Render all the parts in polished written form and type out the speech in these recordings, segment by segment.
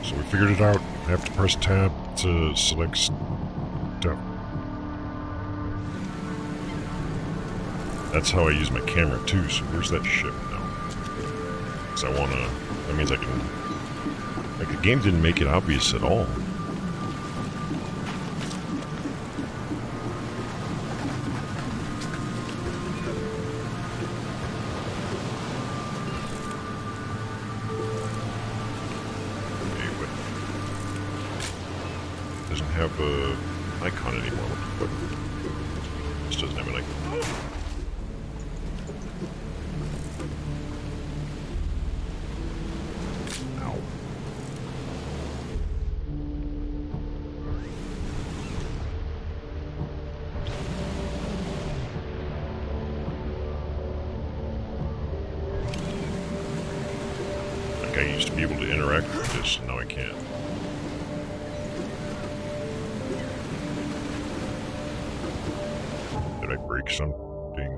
So we figured it out. I have to press tab to select stuff. That's how I use my camera too, so where's that ship now? Because I wanna... That means I can... Like, the game didn't make it obvious at all. Doesn't have a icon anymore. What? This doesn't have an icon. Ow. Like I used to be able to interact with this, and now I can't. Did I break something?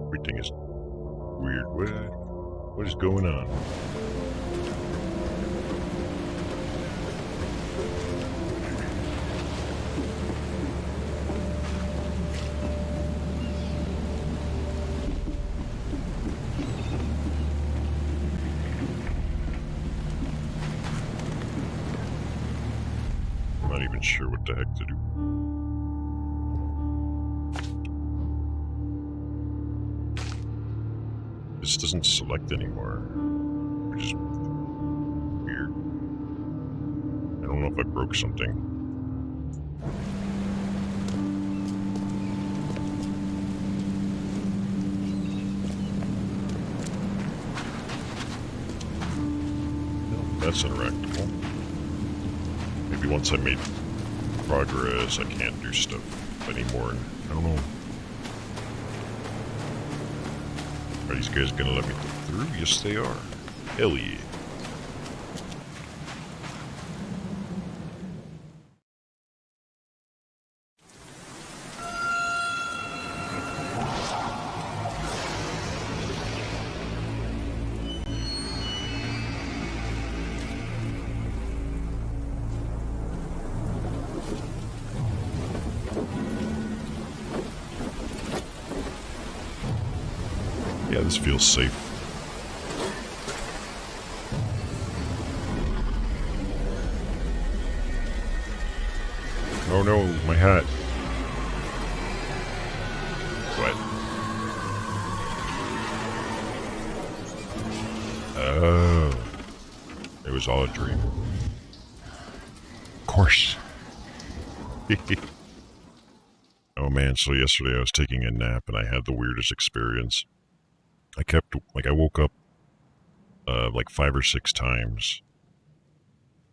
Everything is weird. What is going on? I'm not even sure what the heck to do. This doesn't select anymore, which is weird. I don't know if I broke something. No, that's interactable. Maybe once I made progress, I can't do stuff anymore. I don't know. Are these guys gonna let me through? Yes, they are. Hell yeah. Yeah, this feels safe. Oh no, my hat. What? Oh. It was all a dream. Of course. Oh man, so yesterday I was taking a nap and I had the weirdest experience. I woke up like 5 or 6 times.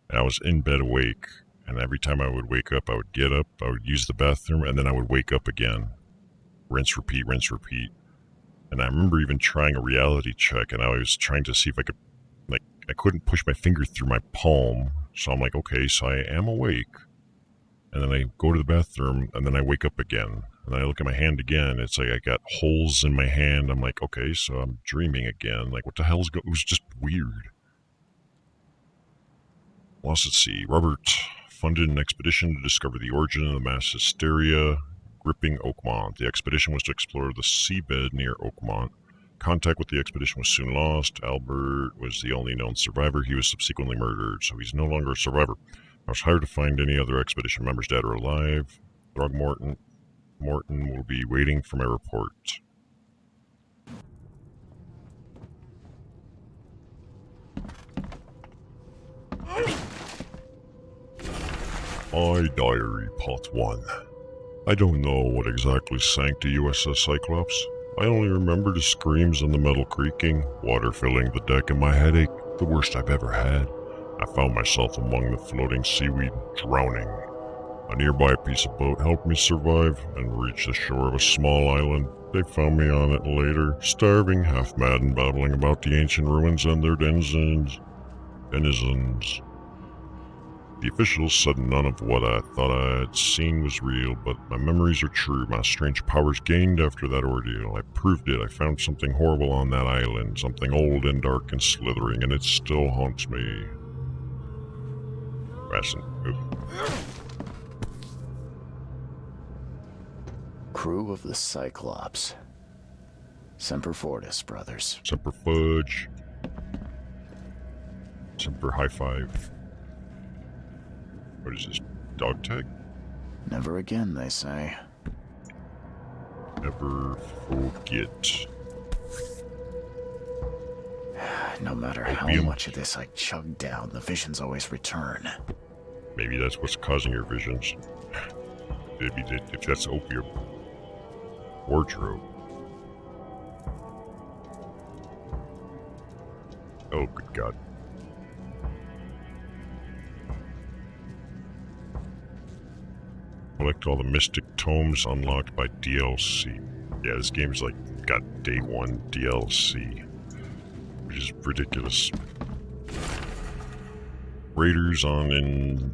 And I was in bed awake, and every time I would wake up, I would get up, I would use the bathroom, and then I would wake up again. Rinse, repeat, rinse, repeat. And I remember even trying a reality check, and I was trying to see if I could, like, I couldn't push my finger through my palm, so I'm like, okay, so I am awake. And then I go to the bathroom, and then I wake up again. And then I look at my hand again, it's like I got holes in my hand. I'm like, okay, so I'm dreaming again. Like, what the hell's going on? It was just weird. Well, let's see. Robert funded an expedition to discover the origin of the mass hysteria gripping Oakmont. The expedition was to explore the seabed near Oakmont. Contact with the expedition was soon lost. Albert was the only known survivor. He was subsequently murdered, so he's no longer a survivor. I was hired to find any other expedition members dead or alive. Throgmorton will be waiting for my report. My diary, part 1. I don't know what exactly sank the USS Cyclops. I only remember the screams and the metal creaking, water filling the deck, and my headache, the worst I've ever had. I found myself among the floating seaweed, drowning. A nearby piece of boat helped me survive and reach the shore of a small island. They found me on it later, starving, half mad and babbling about the ancient ruins and their denizens. The officials said none of what I thought I had seen was real, but my memories are true. My strange powers gained after that ordeal. I proved it. I found something horrible on that island, something old and dark and slithering, and it still haunts me. Crew of the Cyclops. Semper Fortis, brothers. Semper Fudge. Semper High Five. What is this? Dog tag? Never again, they say. Never forget. No matter how much of this I chug down, the visions always return. Maybe that's what's causing your visions. Maybe if that's opium. Wardrobe. Oh, good God. Collect all the Mystic Tomes unlocked by DLC. Yeah, this game's like got day one DLC, which is ridiculous. Raiders on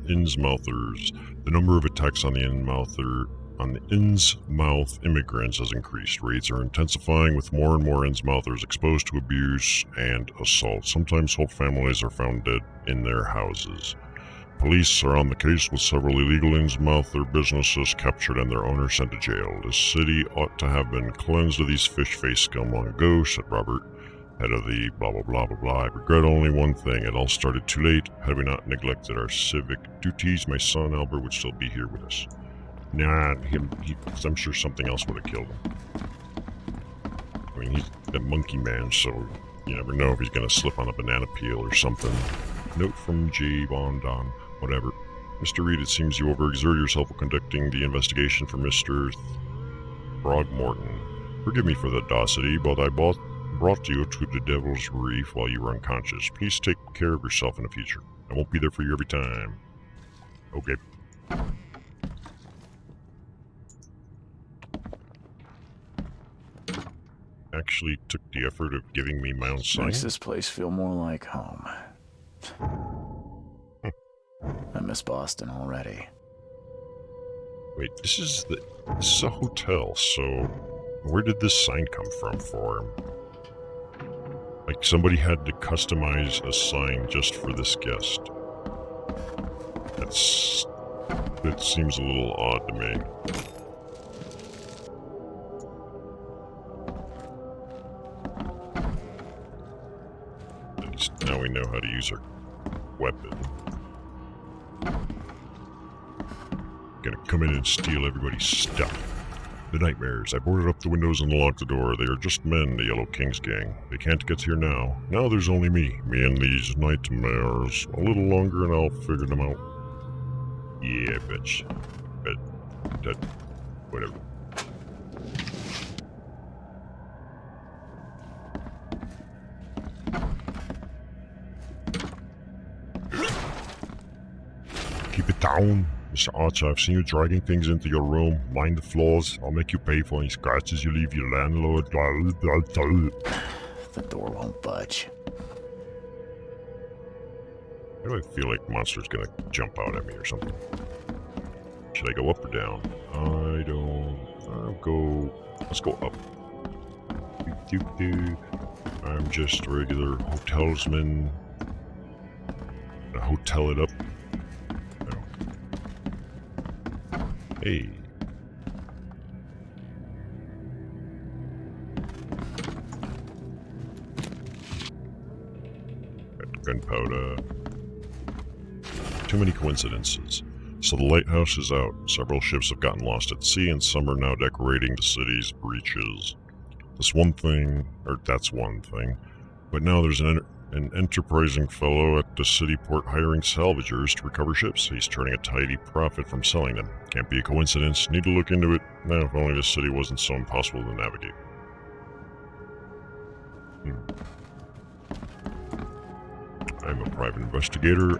Innsmouthers. The number of attacks on the Innsmouth immigrants has increased. Raids are intensifying with more and more Innsmouthers exposed to abuse and assault. Sometimes whole families are found dead in their houses. Police are on the case with several illegal Innsmouther businesses captured and their owners sent to jail. This city ought to have been cleansed of these fish-faced scum long ago, said Robert, head of the blah blah blah blah blah. I regret only one thing. It all started too late. Had we not neglected our civic duties, my son Albert would still be here with us. Nah, I'm sure something else would have killed him. I mean, he's a monkey man, so you never know if he's gonna slip on a banana peel or something. Note from J. Bondon. Whatever. Mr. Reed, it seems you overexerted yourself while conducting the investigation for Mr. Throgmorton. Forgive me for the audacity, but I brought you to the Devil's Reef while you were unconscious. Please take care of yourself in the future. I won't be there for you every time. Okay. Actually took the effort of giving me my own sign. Makes this place feel more like home. I miss Boston already. Wait, this is a hotel, so where did this sign come from for him? Like somebody had to customize a sign just for this guest. That seems a little odd to me. At least now we know how to use our weapon. Gonna come in and steal everybody's stuff. The nightmares. I boarded up the windows and locked the door. They are just men, the Yellow King's gang. They can't get here now. Now there's only me and these nightmares. A little longer and I'll figure them out. Yeah, bitch. That, whatever. Keep it down. Mr. Archer, I've seen you dragging things into your room. Mind the floors. I'll make you pay for any scratches you leave your landlord. The door won't budge. I really feel like Monster's gonna jump out at me or something. Should I go up or down? Let's go up. I'm just a regular hotelsman. Hotel it up. Hey. Got gunpowder. Too many coincidences. So the lighthouse is out. Several ships have gotten lost at sea, and some are now decorating the city's breaches. That's one thing. But now there's an enterprising fellow at the city port hiring salvagers to recover ships. He's turning a tidy profit from selling them. Can't be a coincidence. Need to look into it. Now, if only this city wasn't so impossible to navigate. I'm a private investigator.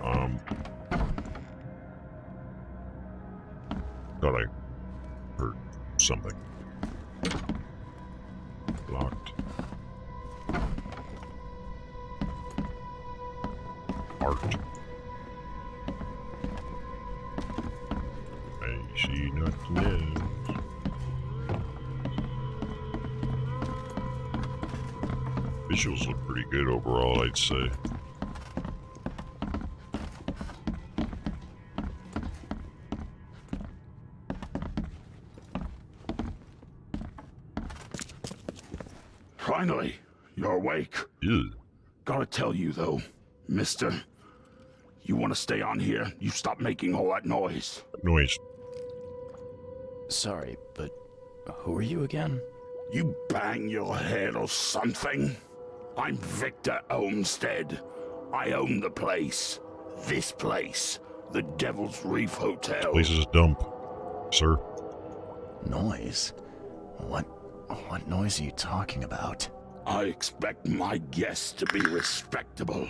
Thought I heard something. Locked. Art. Visuals look pretty good overall, I'd say. Finally, you're awake. Ew. Gotta tell you, though, mister, you want to stay on here? You stop making all that noise. Noise. Sorry, but who are you again? You bang your head or something? I'm Victor Olmsted. I own the place. This place. The Devil's Reef Hotel. Place is a dump, sir. Noise? What noise are you talking about? I expect my guests to be respectable.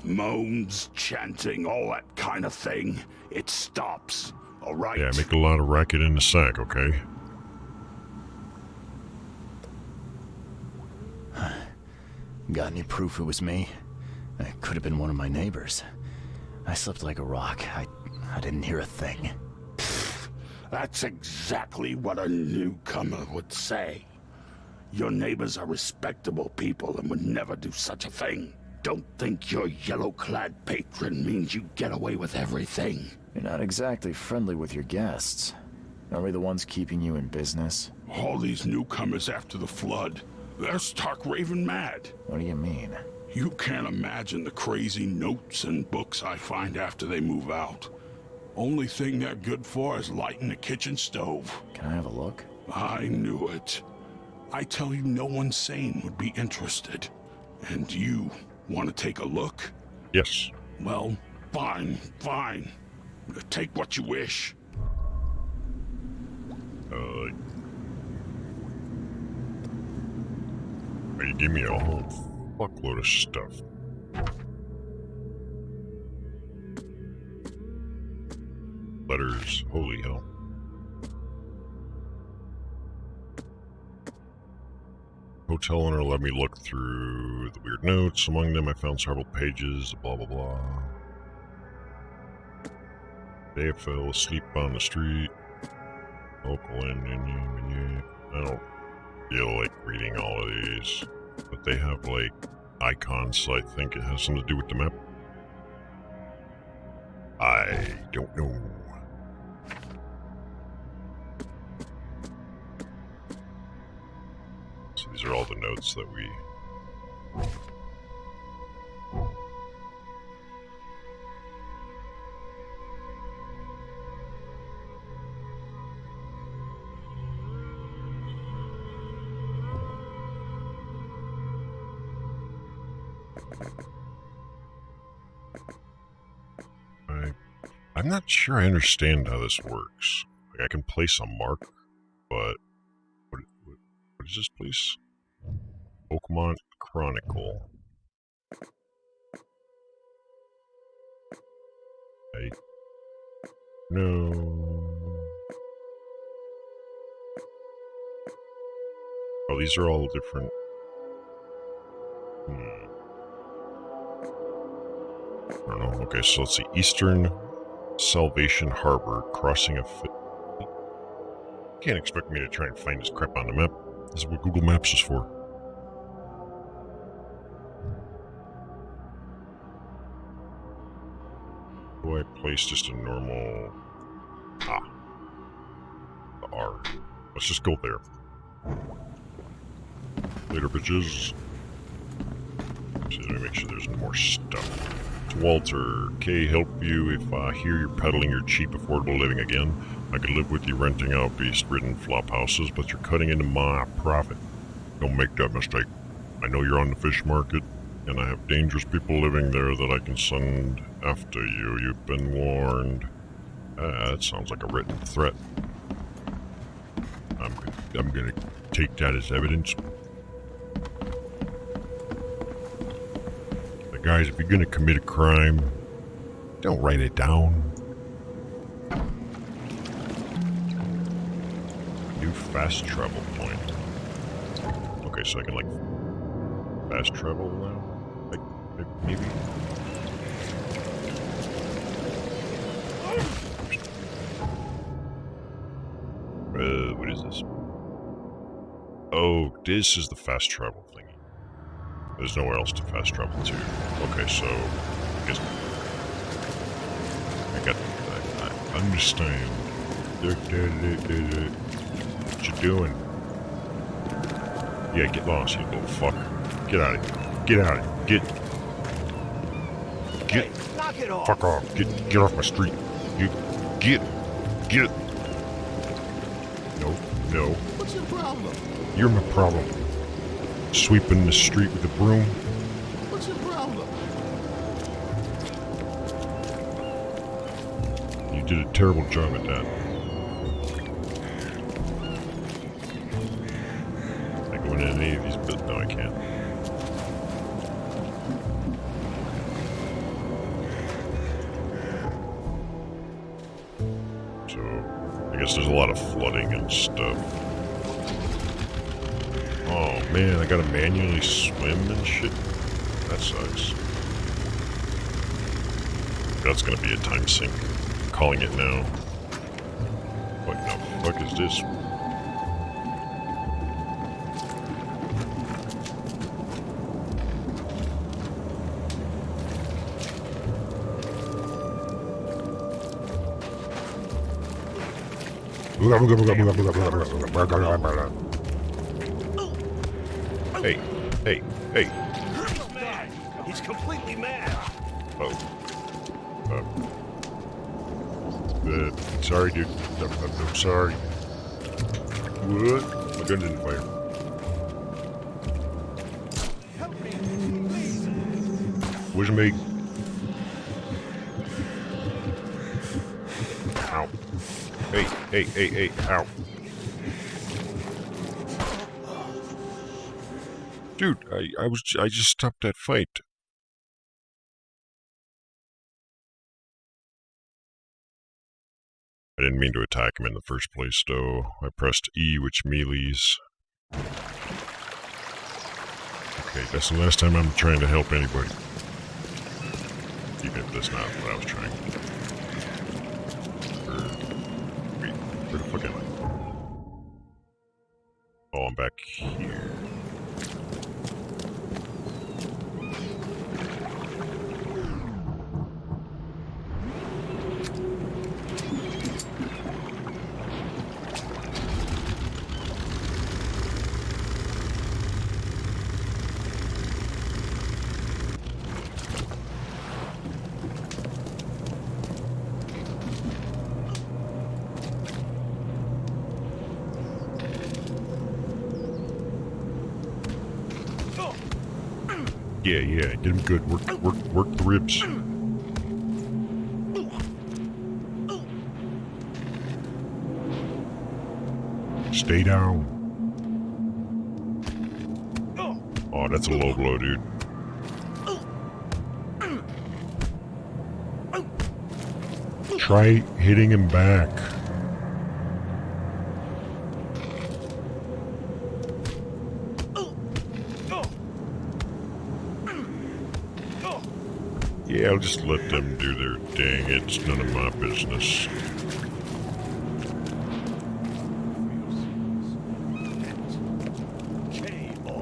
Moans, chanting, all that kind of thing. It stops, all right? Yeah, make a lot of racket in the sack, okay? Got any proof it was me? It could have been one of my neighbors. I slept like a rock. I didn't hear a thing. That's exactly what a newcomer would say. Your neighbors are respectable people and would never do such a thing. Don't think your yellow-clad patron means you get away with everything. You're not exactly friendly with your guests. Are we the ones keeping you in business? All these newcomers after the flood, they're stark raving mad. What do you mean? You can't imagine the crazy notes and books I find after they move out. Only thing they're good for is lighting the kitchen stove. Can I have a look? I knew it. I tell you, no one sane would be interested. And you want to take a look? Yes. Well, fine. Take what you wish. You give me a whole fuckload of stuff. Letters, holy hell. Hotel owner let me look through the weird notes. Among them I found several pages, blah blah blah. Day I fell asleep on the street. Local Indian. I don't feel like reading all of these. But they have like icons, so I think it has something to do with the map. I don't know. So these are all the notes that we... I'm not sure I understand how this works. Like I can place a mark, but what is this place? Oakmont Chronicle. Hey. No. Oh, these are all different. I don't know. Okay, so let's see. Eastern Salvation Harbor, crossing a fit. Can't expect me to try and find this crap on the map. This is what Google Maps is for. Do I place just a normal... the R. Let's just go there. Later, bitches. So let me make sure there's no more stuff. It's Walter. K, help you if I hear you're peddling your cheap, affordable living again. I could live with you renting out beast-ridden flop houses, but you're cutting into my profit. Don't make that mistake. I know you're on the fish market, and I have dangerous people living there that I can send after you. You've been warned. That sounds like a written threat. I'm gonna take that as evidence. But guys, if you're gonna commit a crime, don't write it down. New fast travel point. Okay, so I can like fast travel now? Like maybe? What is this? Oh, this is the fast travel thingy. There's nowhere else to fast travel to. Okay, so I guess I understand. What you doing? Yeah, get lost, you little fuck. Get out of here. Get out of here. Get. Hey, knock it off. Fuck off. Get off my street. Get. No. What's your problem? You're my problem. Sweeping the street with a broom. What's your problem? You did a terrible job at that. Can I go into any of these bits? No, I can't. So, I guess there's a lot of flooding and stuff. Oh man, I gotta manually swim and shit? That sucks. That's gonna be a time sink. I'm calling it now. What the fuck is this? Hey. He's mad. He's completely mad. Oh. Sorry, dude. I'm sorry. What? My gun didn't fire. Help me, please. Wasn't me. Ow. Hey, ow. Dude, I just stopped that fight. I didn't mean to attack him in the first place, though. I pressed E, which melees. Okay, that's the last time I'm trying to help anybody. Even if that's not what I was trying. Wait, where the fuck am I? Oh, I'm back here. Yeah, get him good. Work the ribs. Stay down. Oh, that's a low blow, dude. Try hitting him back. Yeah, I'll just let them do their thing. It's none of my business.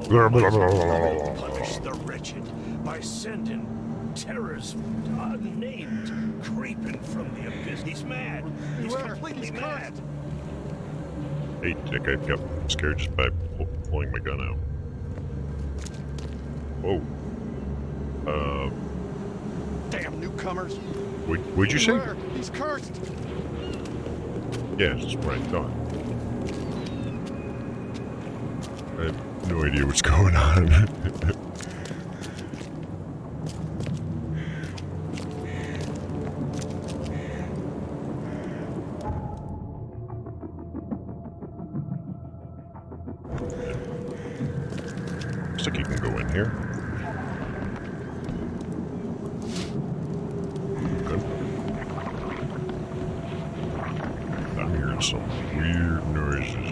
Punish the wretched by sending terrors unnamed creeping from the abyss. He's mad. He's completely mad. Hey, Dick, I got scared just by pulling my gun out. Whoa. Damn newcomers. What'd you say? Beware, he's cursed. Yeah, that's what I thought. I have no idea what's going on. Looks like you can go in here. Good. I'm hearing some weird noises.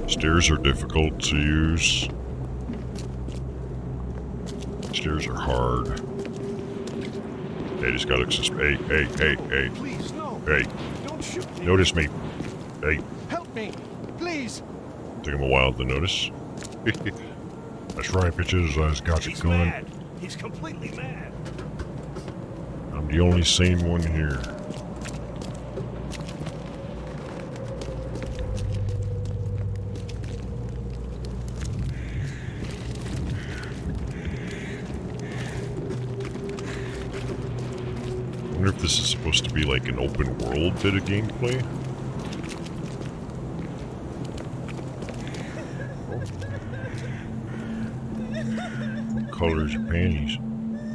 Stairs are difficult to use. stairs are hard. Hey, just gotta hey. Please, no. Hey, Don't shoot me. notice me. Hey, Help me. Please. took him a while to notice. That's right, bitches. I just got you He's gun. mad. He's completely mad. I'm the only sane one here. I wonder if this is supposed to be like an open world bit of gameplay. What color is your panties?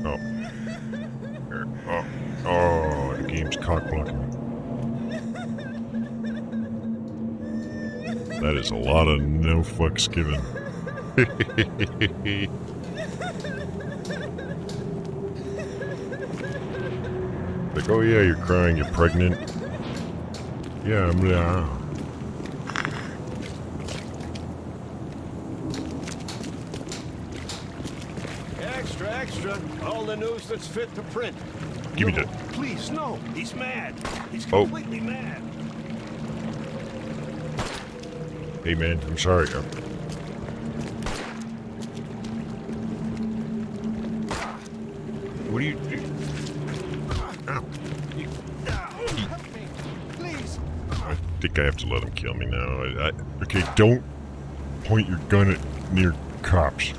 Oh. There. Oh, the game's cock blocking. That is a lot of no fucks given. Like, oh yeah, you're crying, you're pregnant. Yeah, I'm Extra, extra. All the news that's fit to print. Give me No, that. Please, no. He's mad. He's Oh. completely mad. Hey man, I'm sorry. What do you do? Ow. Help me. Please. I think I have to let him kill me now. Okay, don't point your gun at near cops.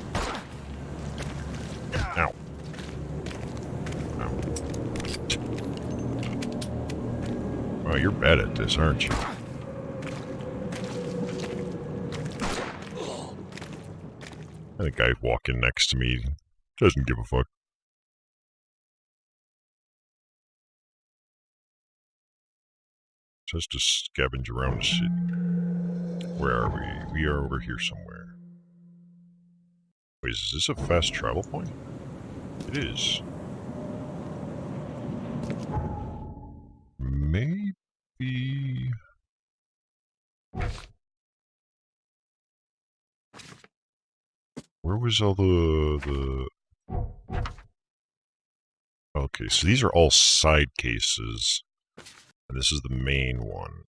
Ow. Ow. Wow, you're bad at this, aren't you? And the guy walking next to me doesn't give a fuck. Just to scavenge around the city. Where are we? We are over here somewhere. Wait, is this a fast travel point? It is. Maybe... Where was all the... Okay, so these are all side cases. And this is the main one.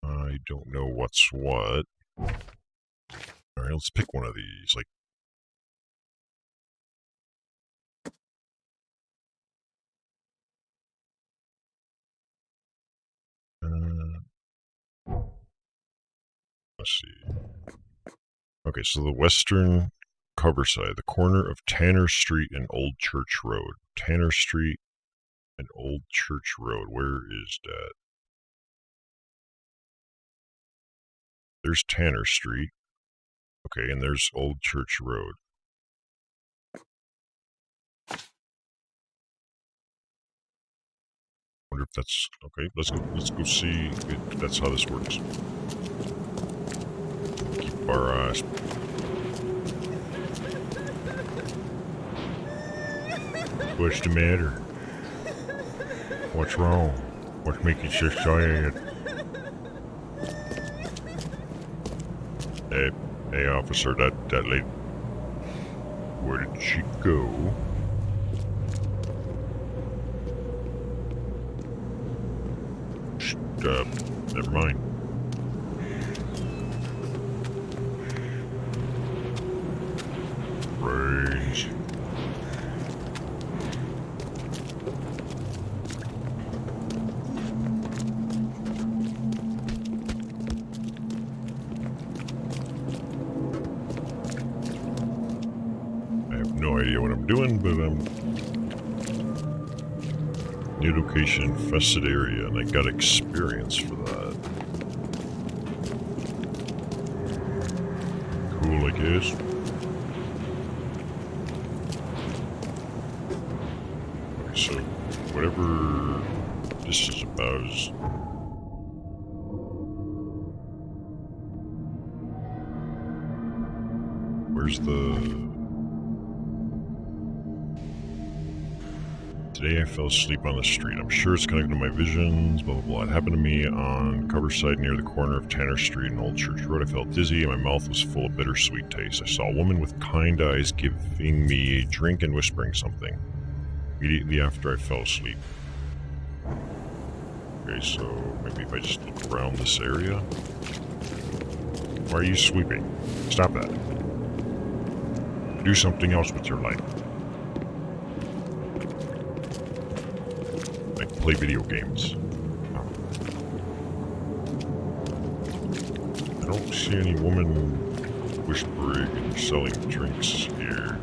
I don't know what's what. Alright, let's pick one of these. Like, let's see. Okay, so the western cover side, the corner of Tanner Street and Old Church Road. Tanner Street and Old Church Road. Where is that? There's Tanner Street. Okay, and there's Old Church Road. Wonder if that's okay. Let's go see if that's how this works. Keep our eyes. What's the matter? What's wrong? What's making you so sad? Hey, officer, that lady. Where did she go? Never mind. Brains. I have no idea what I'm doing, but new location, infested area, and I got experience for that. Cool, I guess. Okay, so whatever this is about is... Where's the Today I fell asleep on the street. I'm sure it's connected to my visions, blah, blah, blah. It happened to me on Coverside near the corner of Tanner Street and Old Church Road. I felt dizzy and my mouth was full of bittersweet taste. I saw a woman with kind eyes giving me a drink and whispering something immediately after I fell asleep. Okay, so maybe if I just look around this area. Why are you sweeping? Stop that. Do something else with your life. Like play video games. I don't see any woman whispering and selling drinks here.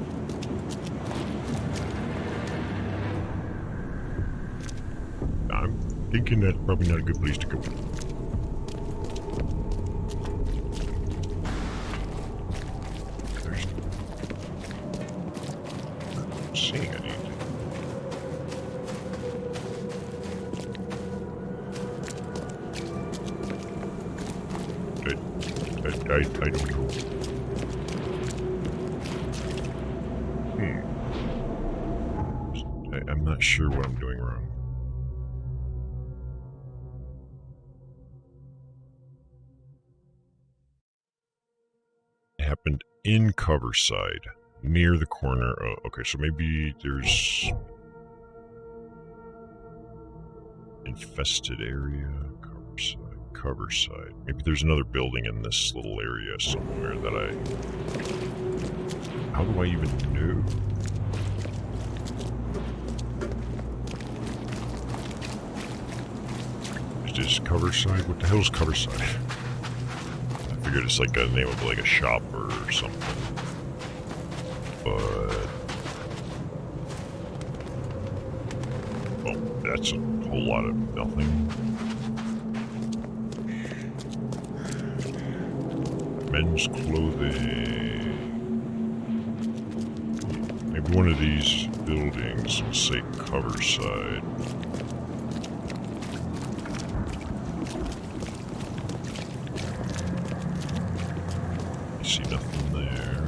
I'm thinking that's probably not a good place to go. I don't know. I'm not sure what I'm doing wrong. It happened in Coverside, near the corner. Oh, okay, so maybe there's infested area. Coverside. Maybe there's another building in this little area somewhere that How do I even know? Is this Coverside? What the hell is Coverside? I figured it's like a name of like a shop or something. But... well, that's a whole lot of nothing. Men's clothing. Maybe one of these buildings will say Coverside. I see nothing there.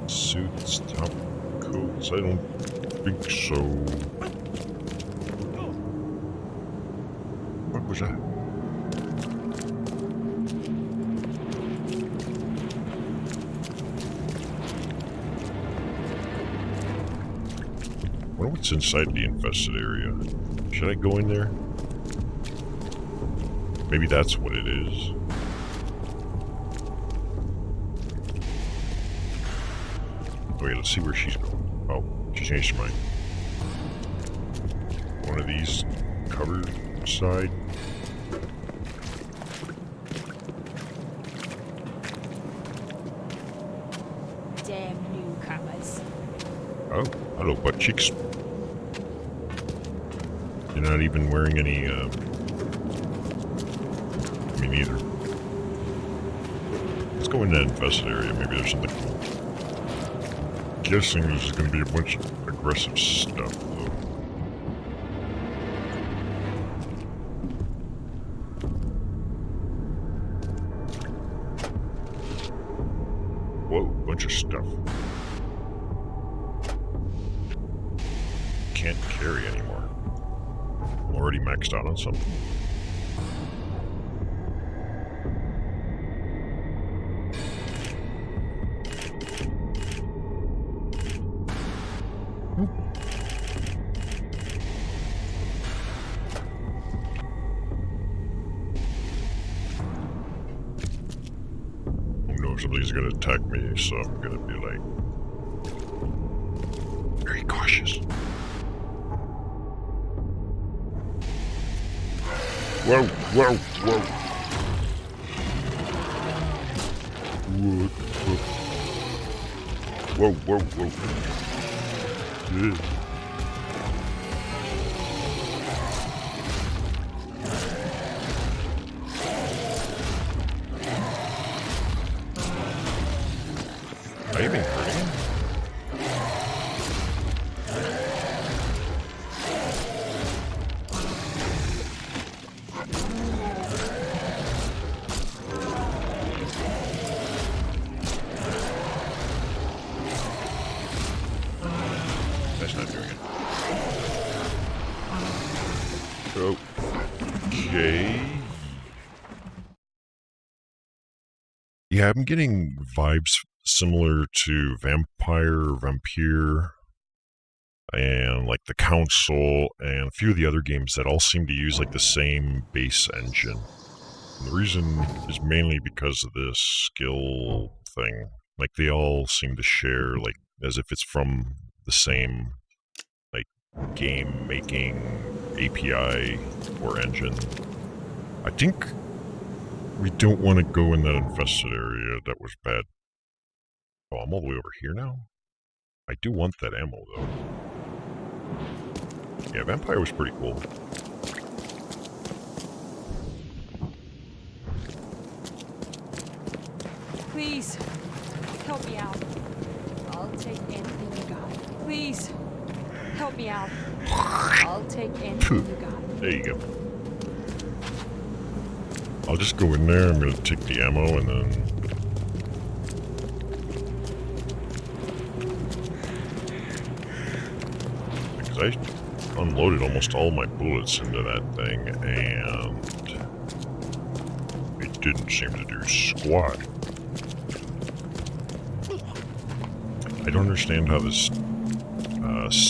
Suits, top coats. I don't think so. What was that? I wonder what's inside the infested area. Should I go in there? Maybe that's what it is. Okay, let's see where she's going. Oh, she changed her mind. One of these covered side. Damn newcomers. Oh, hello, butt cheeks. You're not even wearing any, me neither. Let's go in that infested area. Maybe there's something cool. Guessing there's going to be a bunch of aggressive stuff, though. Whoa, bunch of stuff. Can't carry anymore. I'm already maxed out on something. Somebody's gonna attack me, so I'm gonna be like very cautious. Whoa, whoa, whoa. Whoa, whoa, whoa. Yeah. Are you even hurting him? Okay. Yeah, I'm getting vibes similar to Vampire, and like the Council, and a few of the other games that all seem to use like the same base engine. And the reason is mainly because of this skill thing. Like they all seem to share, like as if it's from the same like game making API or engine. I think we don't want to go in that infested area. That was bad. Oh, I'm all the way over here now? I do want that ammo, though. Yeah, Vampire was pretty cool. Please, help me out. I'll take anything you got. Please, help me out. I'll take anything you got. There you go. I'll just go in there, I'm gonna take the ammo, and then... Because I unloaded almost all my bullets into that thing, and... it didn't seem to do squat. I don't understand how this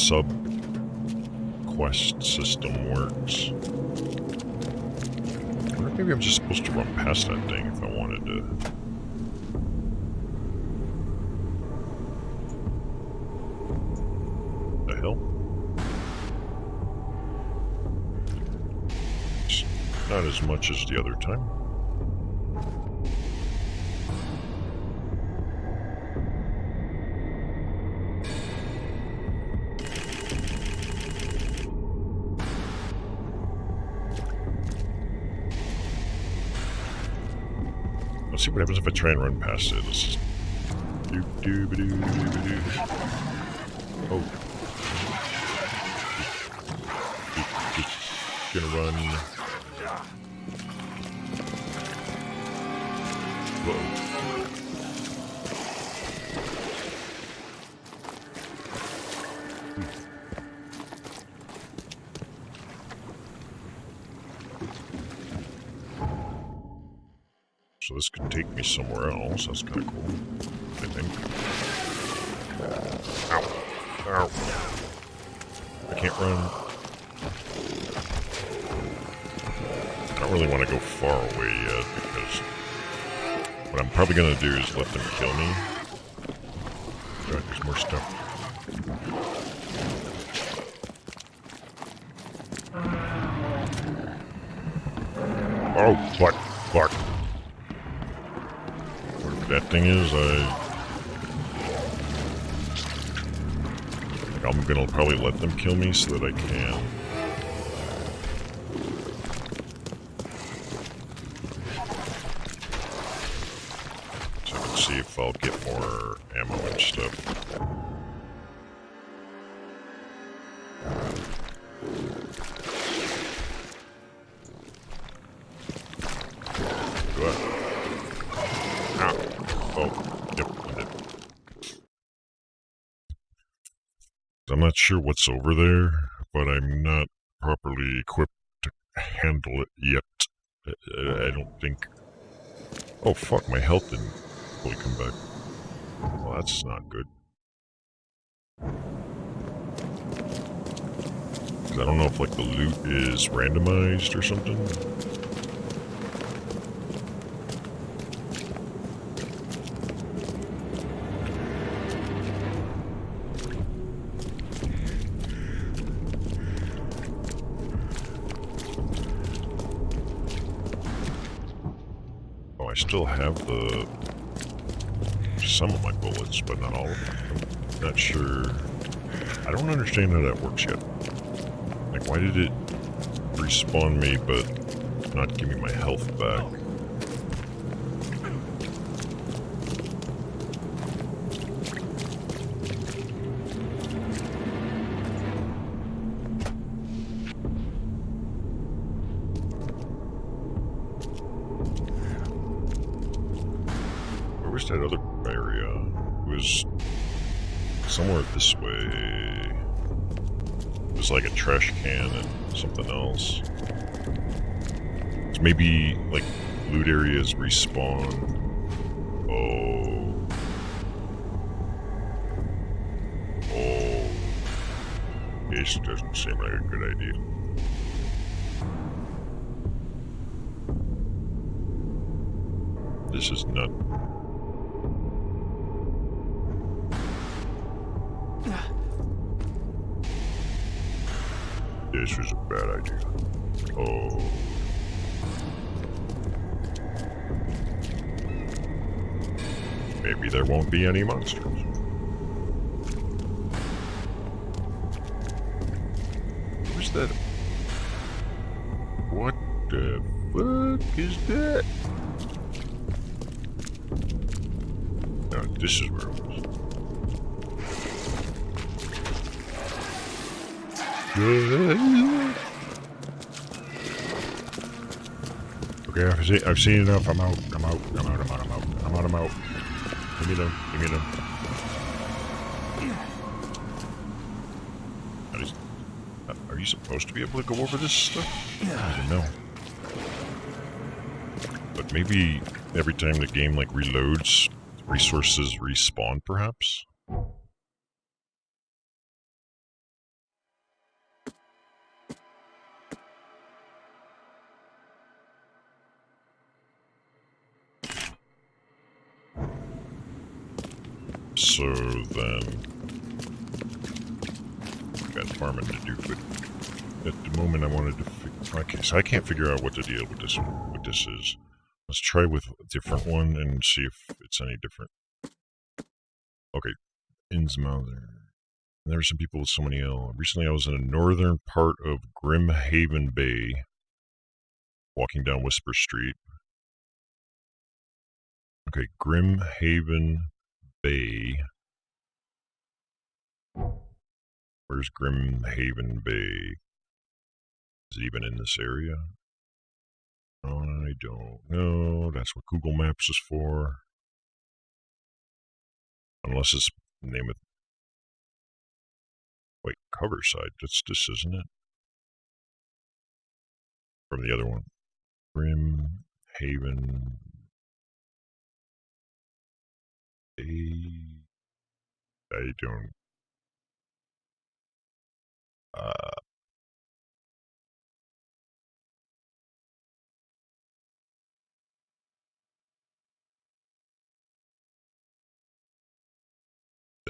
sub-quest system works. I wonder if maybe I'm just supposed to run past that thing if I wanted to. The hell? It's not as much as the other time. Let's see what happens if I try and run past it. Let's just... Do-do-ba-do-do-ba-do. Oh. Just gonna run. Whoa. So this could take me somewhere else. That's kind of cool, I think. Ow. Ow. I can't run. I don't really want to go far away yet, because what I'm probably going to do is let them kill me. God, there's more stuff. Oh, fuck. Fuck. That thing is, I'm gonna probably let them kill me so that I can. So I can see if I'll get more ammo and stuff. Go ahead. Ow. Oh, yep, I did. I'm not sure what's over there, but I'm not properly equipped to handle it yet. I don't think... Oh fuck, my health didn't fully come back. Well, that's not good. I don't know if like the loot is randomized or something. I still have some of my bullets, but not all of them. I'm not sure. I don't understand how that works yet. Like, why did it respawn me, but not give me my health back? That other area was somewhere this way. It was like a trash can and something else. So maybe, like, loot areas respawn. Oh. Oh. This doesn't seem like a good idea. This is not... This was a bad idea. Oh. Maybe there won't be any monsters. What's that? What the fuck is that? No, this is where it was. Okay, I've seen enough. I'm out. I'm out. I'm out. I'm out. I'm out. I'm out. I'm out. Give me them. Give me them. Are you supposed to be able to go over this stuff? I don't know. But maybe every time the game like reloads, resources respawn, perhaps? So then, got farming to do, but at the moment I wanted to okay, so I can't figure out what the deal with this is. Let's try with a different one and see if it's any different. Okay, Innsmouth. There were some people with so many L. Recently I was in a northern part of Grimhaven Bay, walking down Whisper Street. Okay, Grimhaven Bay. Where's Grimhaven Bay? Is it even in this area? I don't know. That's what Google Maps is for. Unless it's the name of... Wait, cover side. That's this, isn't it? From the other one. Grimhaven Bay. I don't...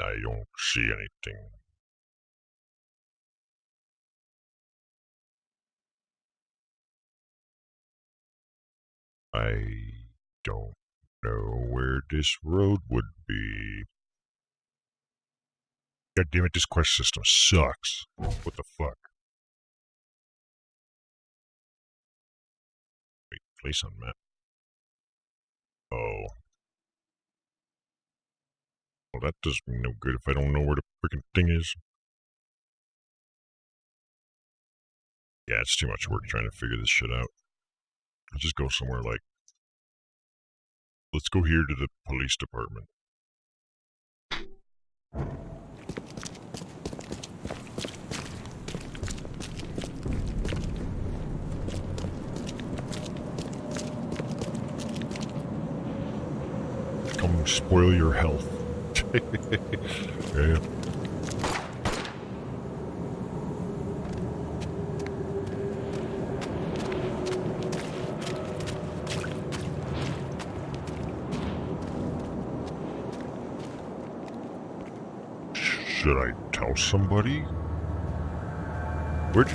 I don't see anything. I don't know where this road would be. God damn it, this quest system sucks. What the fuck? Wait, place on map. Oh. Well, that does me no good if I don't know where the freaking thing is. Yeah, it's too much work trying to figure this shit out. I'll just go somewhere like... Let's go here to the police department. Come spoil your health. Yeah. Should I tell somebody? What?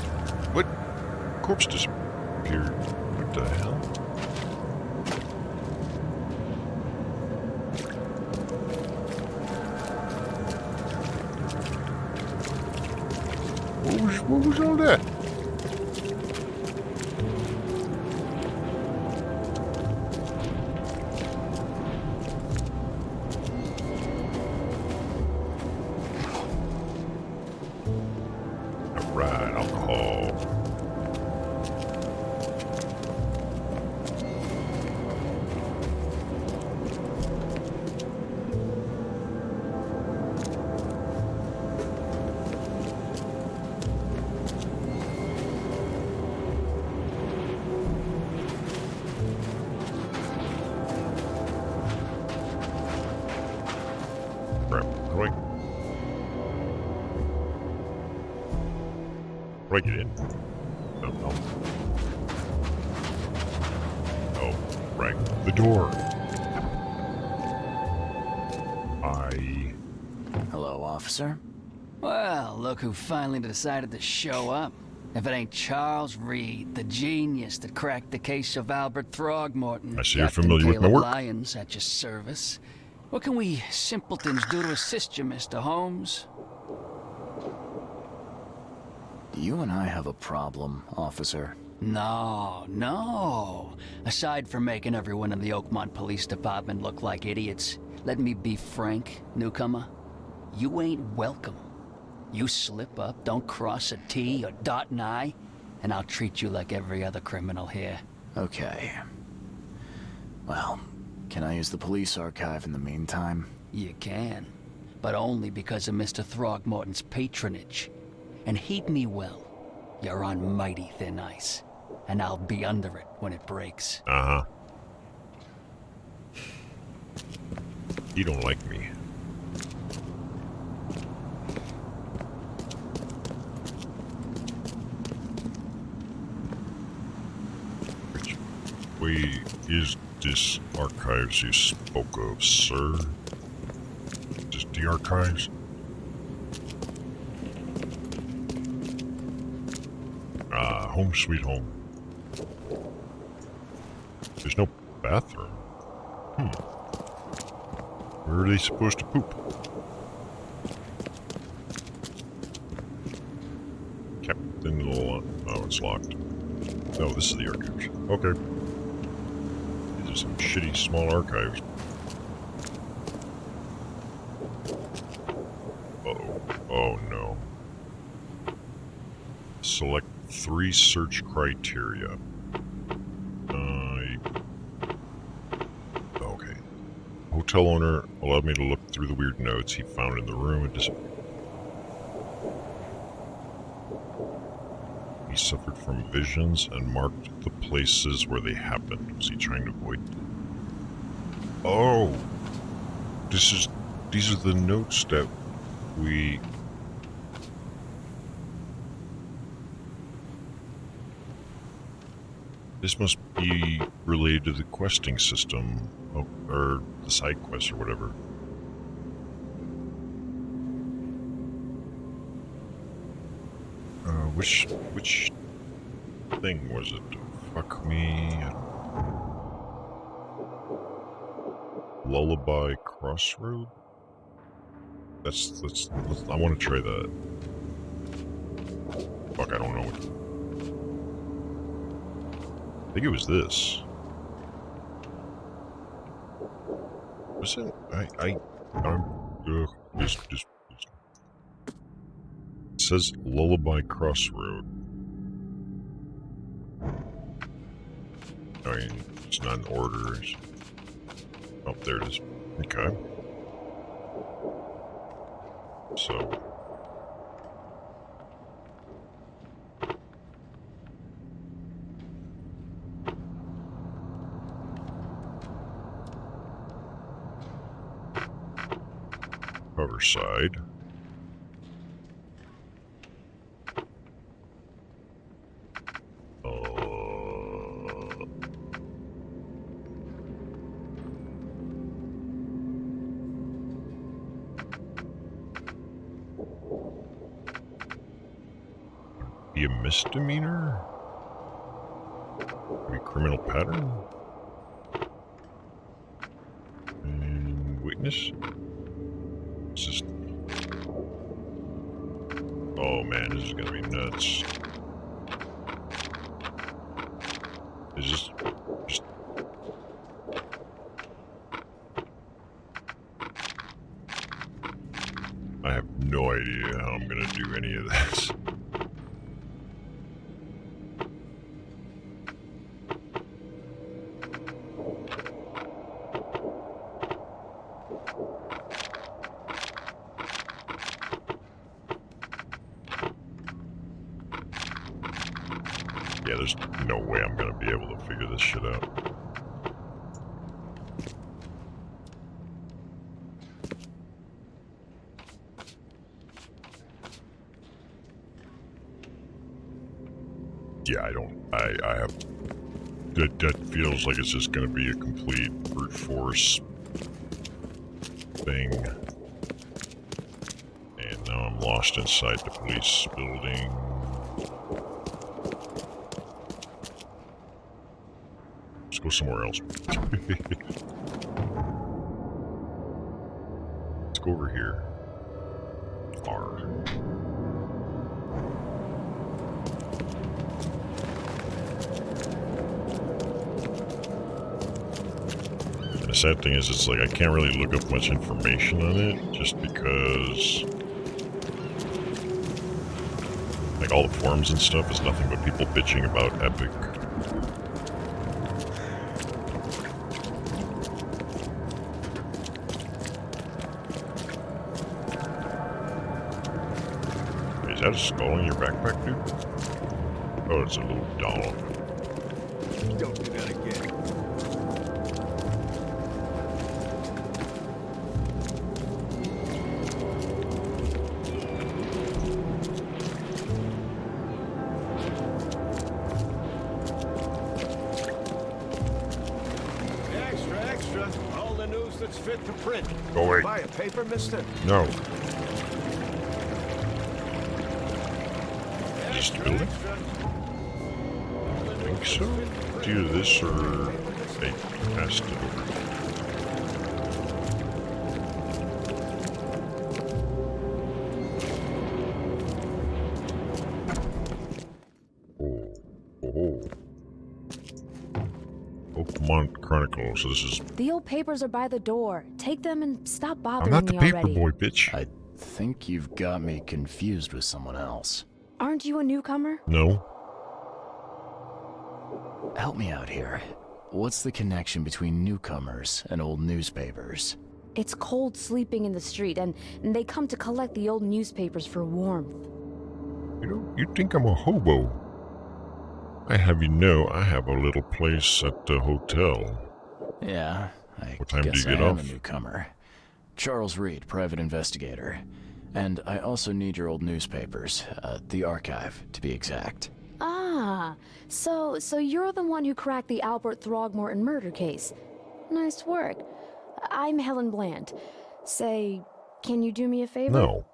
Corpse disappeared. What the hell? What was all that? Alright, alcohol. do I get in? No, no. Oh, right. The door. Hello, officer. Well, look who finally decided to show up. If it ain't Charles Reed, the genius that cracked the case of Albert Throgmorton. I see you're Captain familiar with my Caleb work. Lyons at your service. What can we simpletons do to assist you, Mr. Holmes? Do you and I have a problem, officer? No, no. Aside from making everyone in the Oakmont Police Department look like idiots, let me be frank, newcomer. You ain't welcome. You slip up, don't cross a T or dot an I, and I'll treat you like every other criminal here. Okay. Well, can I use the police archive in the meantime? You can, but only because of Mr. Throgmorton's patronage. And heed me well, you're on mighty thin ice, and I'll be under it when it breaks. Uh-huh. You don't like me. Which way is this archives you spoke of, sir? Is the archives? Ah, home sweet home. There's no bathroom. Where are they supposed to poop? Captain Little. Oh, it's locked. No, this is the archives. Okay. These are some shitty small archives. Uh-oh. Oh no. Select 3 search criteria. Okay. Hotel owner allowed me to look through the weird notes he found in the room and disappeared. He suffered from visions and marked the places where they happened. Was he trying to avoid? Oh! These are the notes that we... This must be related to the questing system, or the side quest or whatever. Which thing was it? Fuck me. Lullaby Crossroad? That's I want to try that. Fuck, I don't know what. I think it was this. Was it? Just. It says Lullaby Crossroad. I mean, it's not in order. Oh, there it is. Okay. So. Cover side. Be a misdemeanor? Be criminal pattern? And witness? This is... Oh man, this is gonna be nuts. Is this just... I have no idea how I'm gonna do any of this. Yeah, there's no way I'm gonna be able to figure this shit out. Yeah, I have... That feels like it's just gonna be a complete brute force thing. And now I'm lost inside the police building. Let's go somewhere else. Let's go over here. R. And the sad thing is, it's like I can't really look up much information on it, just because like all the forums and stuff is nothing but people bitching about Epic. Is that a skull in your backpack, dude? Oh, it's a little doll. Don't do that again. Extra, extra. All the news that's fit to print. Go away. Buy a paper, mister? No. Just Extra, build it? extra. All the I think news so. that's fit to print. It's either this or they passed it over. Oh. Oakmont Chronicle. So this is... The old papers are by the door. Take them and stop I'm bothering not the me paper already. boy, bitch. I think you've got me confused with someone else. Aren't you a newcomer? No. Help me out here. What's the connection between newcomers and old newspapers? It's cold sleeping in the street, and they come to collect the old newspapers for warmth. You think I'm a hobo? I have you know, I have a little place at the hotel. Yeah, I What time do guess you get I am off? a newcomer. Charles Reed, private investigator. And I also need your old newspapers, the archive, to be exact. Ah, so you're the one who cracked the Albert Throgmorton murder case. Nice work. I'm Helen Bland. Say, can you do me a favor? No.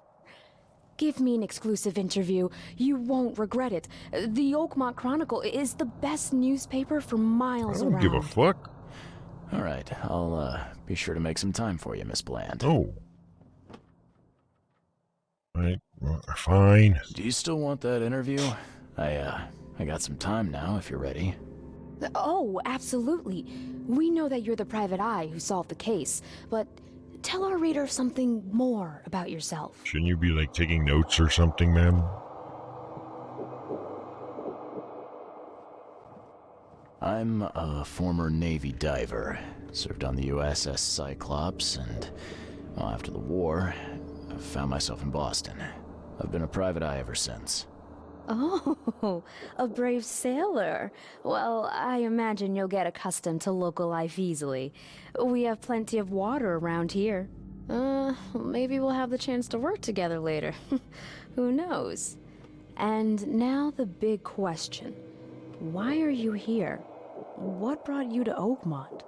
Give me an exclusive interview. You won't regret it. The Oakmont Chronicle is the best newspaper for I miles don't around. give a fuck. All right, I'll be sure to make some time for you, Miss Bland. Oh. Right, well, fine. Do you still want that interview? I got some time now, if you're ready. Oh, absolutely. We know that you're the private eye who solved the case, but tell our reader something more about yourself. Shouldn't you be, like, taking notes or something, ma'am? I'm a former Navy diver. Served on the USS Cyclops, and well, after the war, I found myself in Boston. I've been a private eye ever since. Oh, a brave sailor. Well, I imagine you'll get accustomed to local life easily. We have plenty of water around here. Maybe we'll have the chance to work together later. Who knows? And now the big question. Why are you here? What brought you to Oakmont?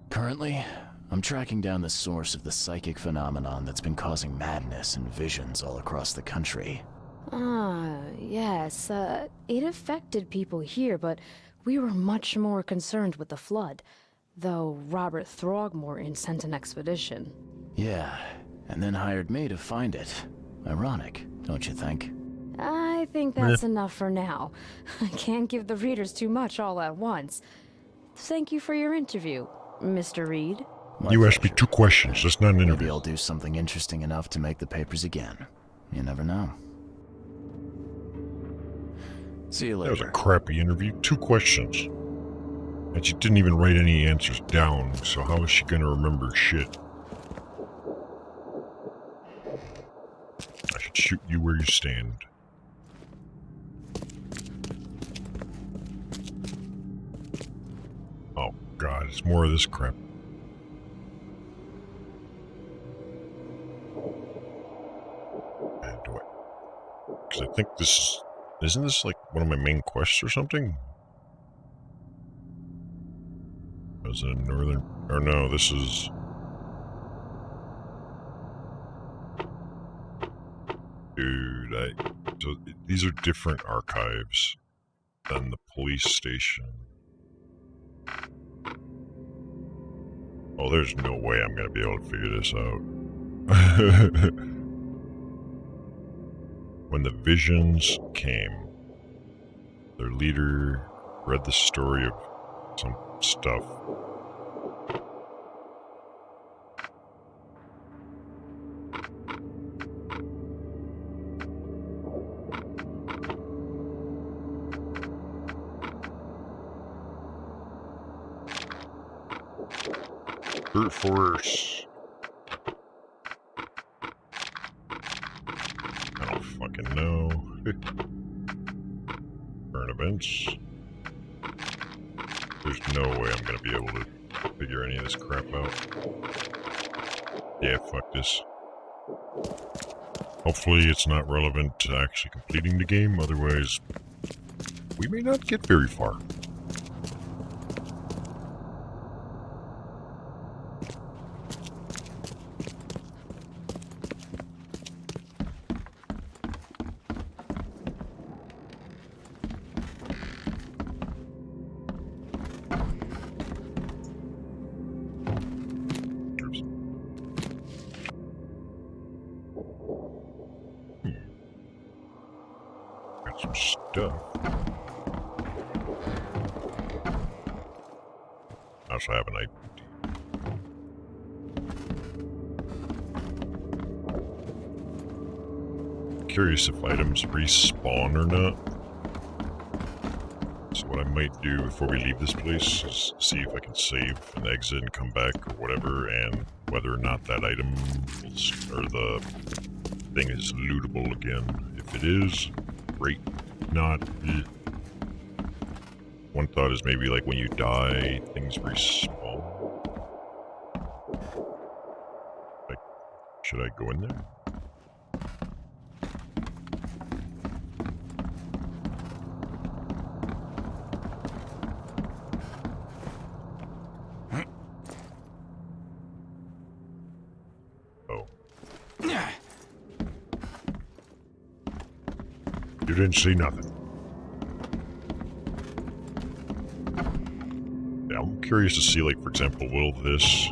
Currently, I'm tracking down the source of the psychic phenomenon that's been causing madness and visions all across the country. Ah, yes. It affected people here, but we were much more concerned with the flood. Though Robert Throgmorton sent an expedition. Yeah, and then hired me to find it. Ironic, don't you think? I think that's enough for now. I can't give the readers too much all at once. Thank you for your interview, Mr. Reed. My You asked me pleasure. 2 questions. That's not an Maybe interview. I'll do something interesting enough to make the papers again. You never know. See you That was a later. crappy interview. 2 questions. And she didn't even write any answers down, so how is she gonna remember shit? I should shoot you where you stand. Oh god, it's more of this crap. And do it. think this isn't this like one of my main quests or something? Was it in northern? Or no, this is. Dude, so these are different archives than the police station. Oh, there's no way I'm gonna be able to figure this out. When the visions came, their leader read the story of some stuff. Brute force. I don't fucking know. Current events. There's no way I'm gonna be able to figure any of this crap out. Yeah, fuck this. Hopefully it's not relevant to actually completing the game, otherwise we may not get very far. Some stuff. I also have an idea. Curious if items respawn or not. So what I might do before we leave this place is see if I can save and exit and come back or whatever, and whether or not that item or the thing is lootable again. If it is, great. Not. One thought is maybe like when you die, things respawn. Like, should I go in there? Oh. You didn't see nothing. Yeah, I'm curious to see, like, for example, will this,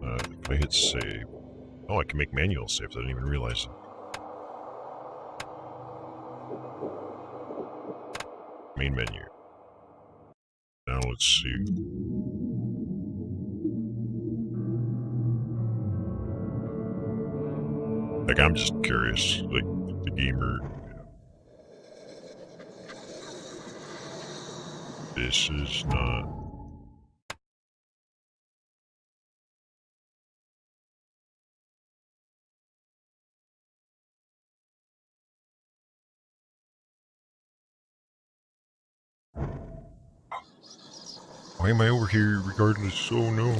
if I hit save... Oh, I can make manual saves, I didn't even realize it. Main menu. Now let's see. Like, I'm just curious, like, the gamer... This is not... Why am I over here regardless? Oh no.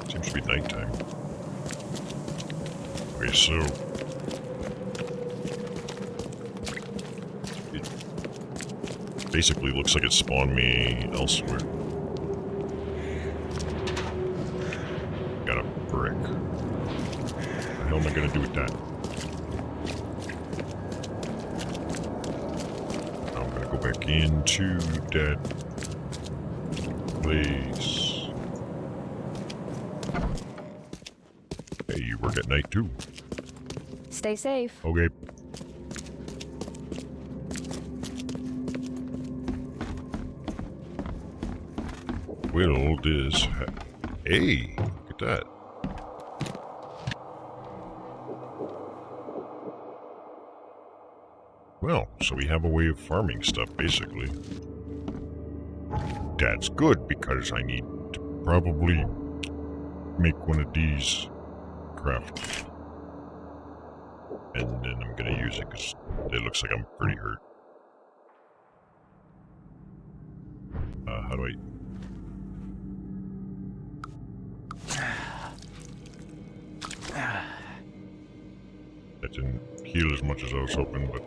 Seems to be nighttime. Okay, so... It basically looks like it spawned me elsewhere. Got a brick. What the hell am I gonna do with that? I'm gonna go back into that place. Hey, you work at night too. Stay safe. Okay. Well, this... Hey, look at that. Well, so we have a way of farming stuff, basically. That's good, because I need to probably make one of these craft. And then I'm gonna use it, because it looks like I'm pretty hurt. How do I... That didn't heal as much as I was hoping, but...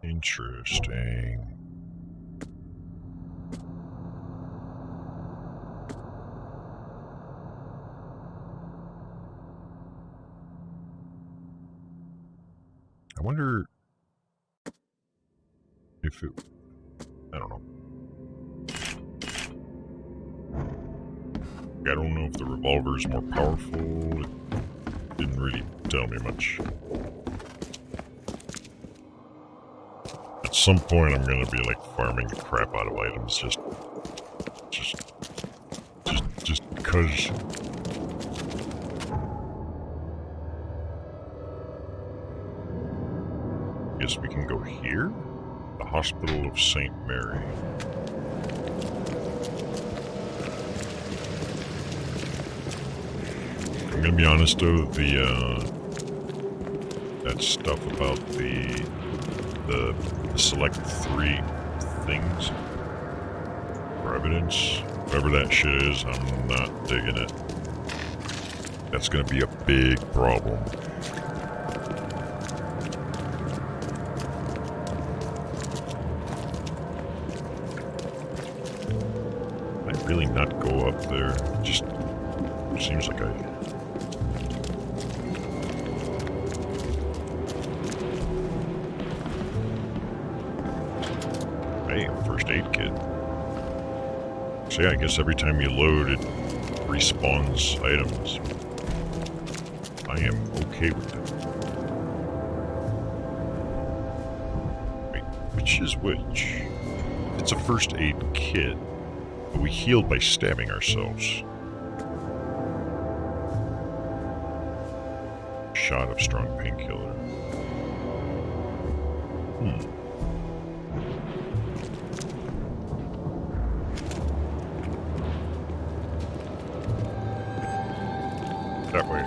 Interesting. I wonder if it... I don't know. I don't know if the revolver is more powerful. It didn't really tell me much. At some point I'm gonna be like farming the crap out of items just because. Guess we can go here? The Hospital of St. Mary. I'm gonna be honest though, that stuff about the select 3 things for evidence, whatever that shit is, I'm not digging it. That's gonna be a big problem. Might really not go up there. Just seems like I... Hey, first aid kit. So yeah, I guess every time you load, it respawns items. I am okay with that. Wait, which is which? It's a first aid kit, but we healed by stabbing ourselves. Shot of strong painkiller. That way.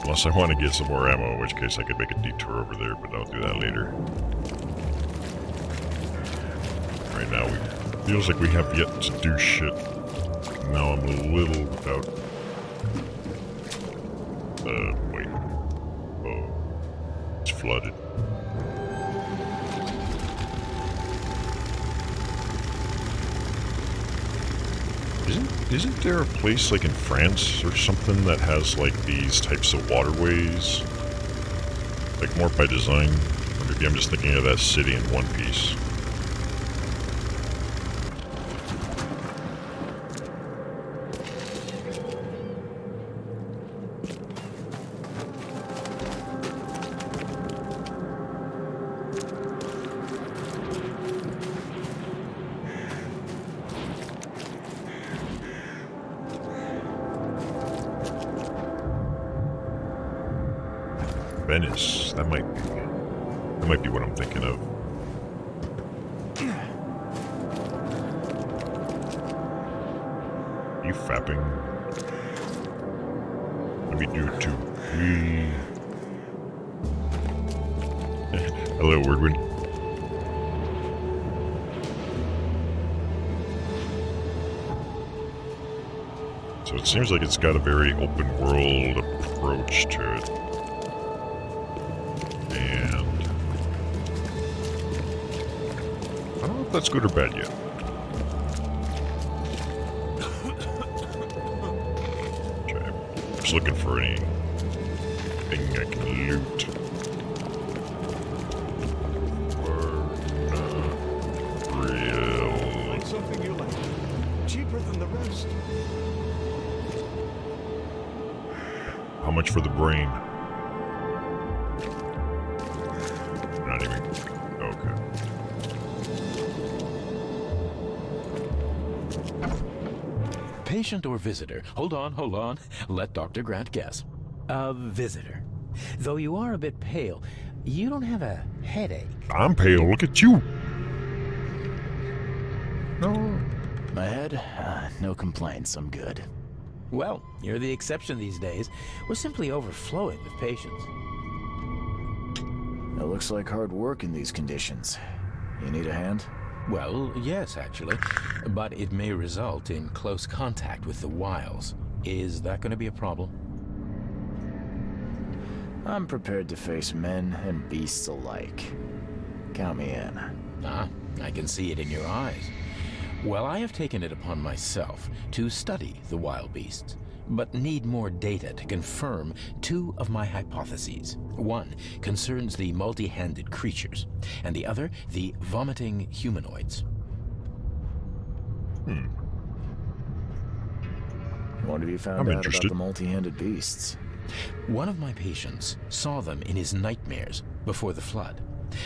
Unless I want to get some more ammo, in which case I could make a detour over there, but I'll do that later. Right now, it feels like we have yet to do shit. Now I'm a little without... wait. Oh. It's flooded. Isn't there a place like in France or something that has like these types of waterways? Like more by design? Or maybe I'm just thinking of that city in One Piece. Venice. That might be what I'm thinking of. Are you fapping? Let me do it too. Hello, Wordwin. So it seems like it's got a very open world approach to it. I don't know if that's good or bad yet. Okay, I'm just looking for anything I can loot. Real. Find something you like. Cheaper than the rest. How much for the brain? Not even. Okay. Patient or visitor? Hold on. Let Dr. Grant guess. A visitor. Though you are a bit pale, you don't have a headache. I'm pale. Look at you. No. My head? No complaints, I'm good. Well, you're the exception these days. We're simply overflowing with patients. It looks like hard work in these conditions. You need a hand? Well, yes, actually. But it may result in close contact with the wiles. Is that going to be a problem? I'm prepared to face men and beasts alike. Count me in. Ah, I can see it in your eyes. Well, I have taken it upon myself to study the wild beasts, but need more data to confirm two of my hypotheses. One concerns the multi-handed creatures, and the other, the vomiting humanoids. What have you found I'm out interested. about the multi-handed beasts? One of my patients saw them in his nightmares before the flood.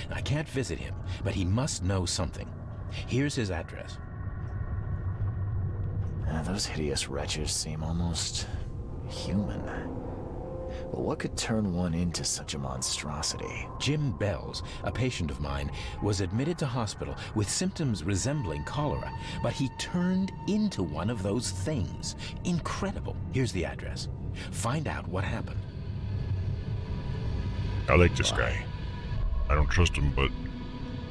I can't visit him, but he must know something. Here's his address. Those hideous wretches seem almost human. But what could turn one into such a monstrosity? Jim Bells, a patient of mine, was admitted to hospital with symptoms resembling cholera, but he turned into one of those things. Incredible. Here's the address. Find out what happened. I like this guy. I don't trust him, but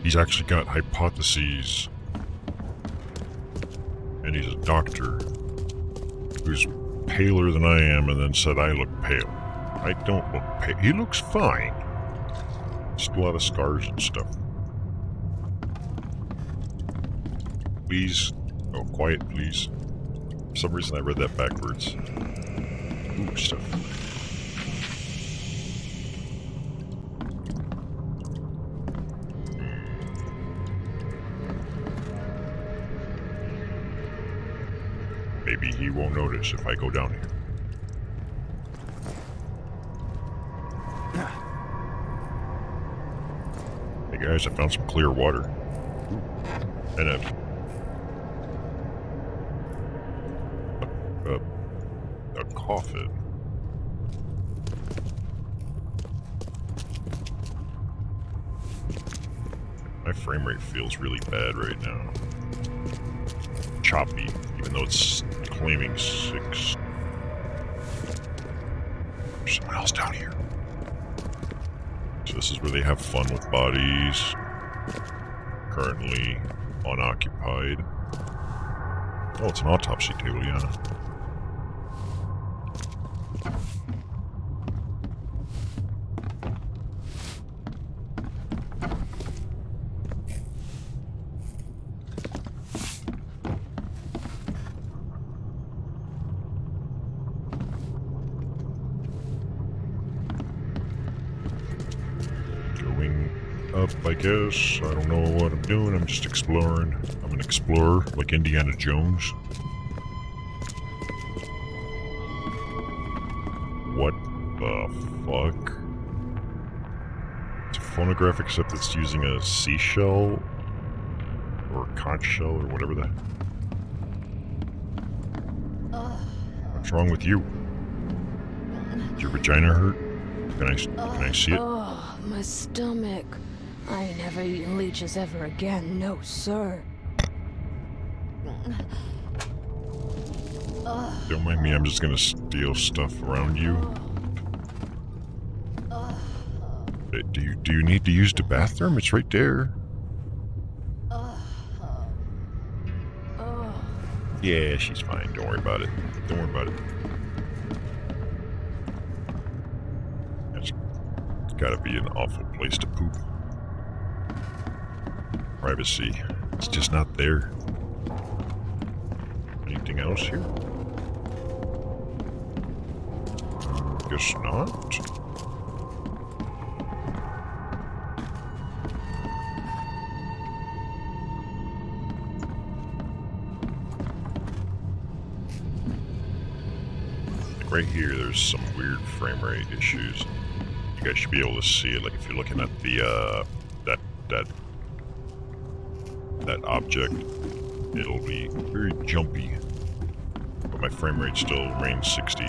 he's actually got hypotheses. And he's a doctor who's paler than I am and then said I look pale. I don't look pale. He looks fine. Just a lot of scars and stuff. Please. Oh, quiet, please. For some reason I read that backwards. Ooh, stuff. Maybe he won't notice if I go down here. Hey guys, I found some clear water. Ooh. And a coffin. My frame rate feels really bad right now. Choppy, even though it's claiming 6. There's someone else down here. So this is where they have fun with bodies. Currently unoccupied. Oh, it's an autopsy table, yeah. Up, I guess. I don't know what I'm doing. I'm just exploring. I'm an explorer, like Indiana Jones. What the fuck? It's a phonograph, except it's using a seashell or a conch shell or whatever that. What's wrong with you? Is your vagina hurt? Can I see it? Oh, my stomach. I ain't never eaten leeches ever again, no sir. Don't mind me, I'm just gonna steal stuff around you. Do you need to use the bathroom? It's right there. Yeah, she's fine. Don't worry about it. Don't worry about it. It's gotta be an awful place to poop. Privacy. It's just not there. Anything else here? Guess not. Like right here, there's some weird frame rate issues. You guys should be able to see it. Like if you're looking at the that object, it'll be very jumpy. But my frame rate still remains 60.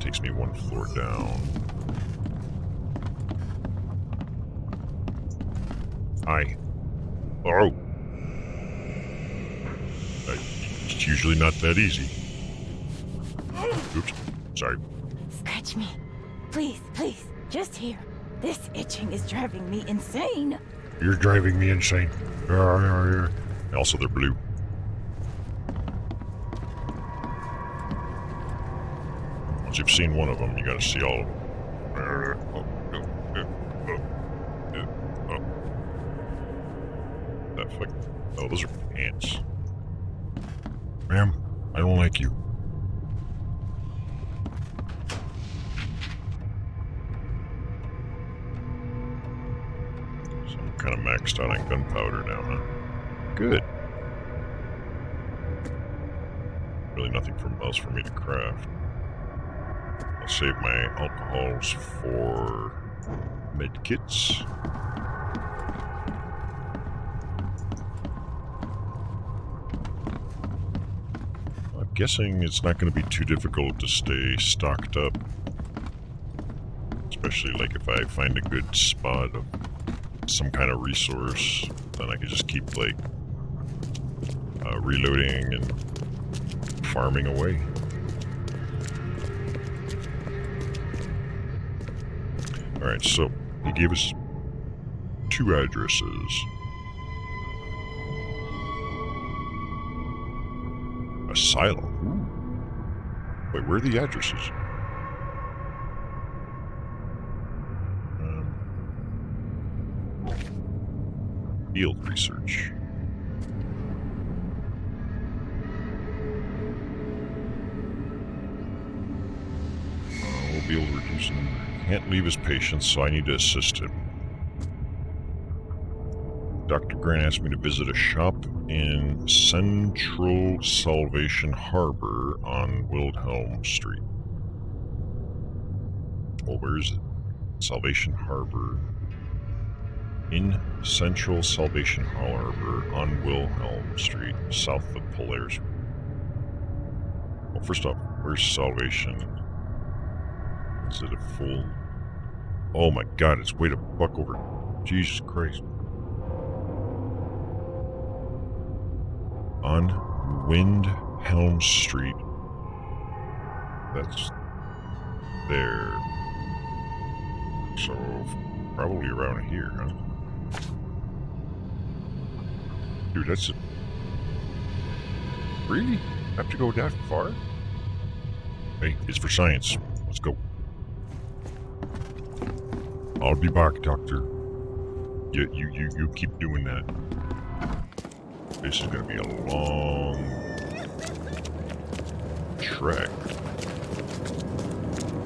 Takes me one floor down. Hi. Oh. It's usually not that easy. Oops. Sorry. Scratch me. Please, please. Just here. This itching is driving me insane. You're driving me insane. Also, they're blue. Once you've seen one of them, you gotta see all of them. That fuck. Oh, those are ants. Ma'am, I don't like you. So I'm kind of maxed out on gunpowder now, huh? Good. Really nothing else for me to craft. I'll save my alcohols for medkits. I'm guessing it's not going to be too difficult to stay stocked up. Especially like if I find a good spot of some kind of resource, then I can just keep like reloading and farming away. Alright, so he gave us 2 addresses. Asylum? Ooh. Wait, where are the addresses? Field research. We'll be able to reduce him. Can't leave his patients, so I need to assist him. Dr. Grant asked me to visit a shop in Central Salvation Harbor on Wilhelm Street. Well, where is it? Salvation Harbor. In Central Salvation Harbor on Wilhelm Street, south of Polaris. Well, first off, where's Salvation? Is it a full... Oh my god, it's way to fuck over. Jesus Christ. On Windhelm Street. That's there. So, probably around here, huh? Dude, that's a... Really? Have to go that far? Hey, it's for science. Let's go. I'll be back, Doctor. You keep doing that. This is gonna be a long trek.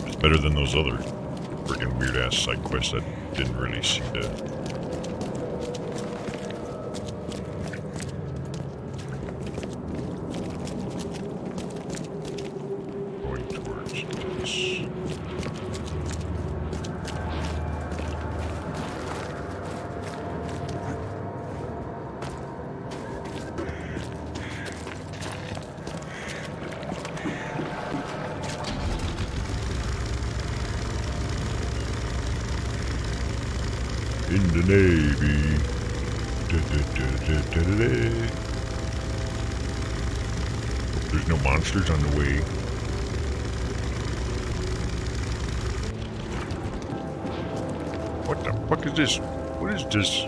It's better than those other freaking weird ass side quests that didn't really seem to. Going towards this. In the Navy. Hope there's no monsters on the way. What the fuck is this? What is this?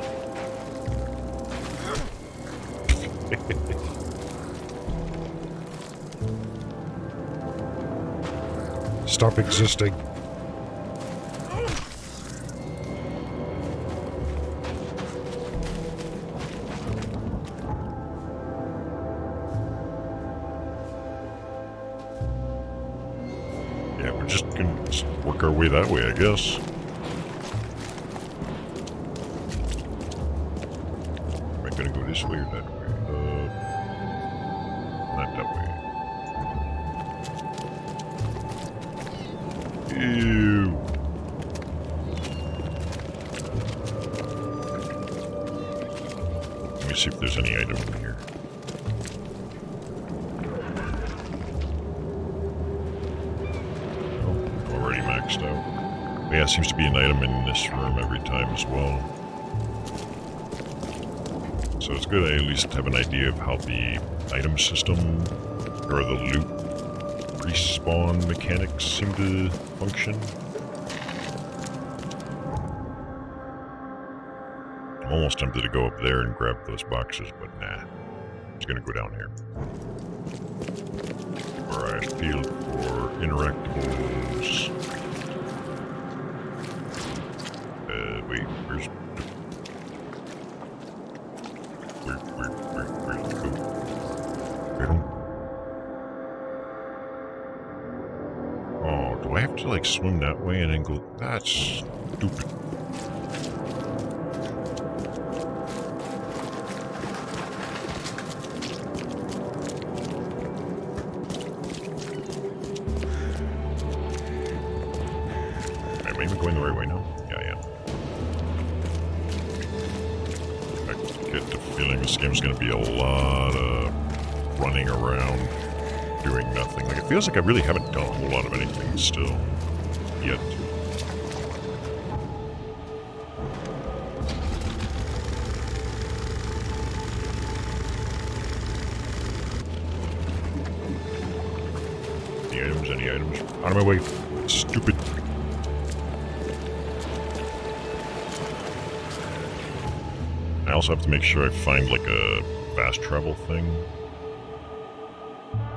Stop existing. Yeah, we're just gonna work our way that way, I guess. Am I gonna go this way or that way? Not that way. Ew. Let me see if there's any item in here. Oh, already maxed out. Yeah, it seems to be an item in this room every time as well. So it's good I at least have an idea of how the item system or the loot respawn mechanics seem to function. I'm almost tempted to go up there and grab those boxes, but nah. I'm just gonna go down here. Where I feel for interactables. Wait, where's where's it go? I don't. Oh, do I have to like swim that way and then go? That's stupid. Am I even going the right way now? Yeah, yeah. I get the feeling this game's gonna be a lot of running around, doing nothing. Like, it feels like I really haven't done a whole lot of anything still. Yet. Any items? Any items? Out of my way. Stupid. I also have to make sure I find like a fast travel thing.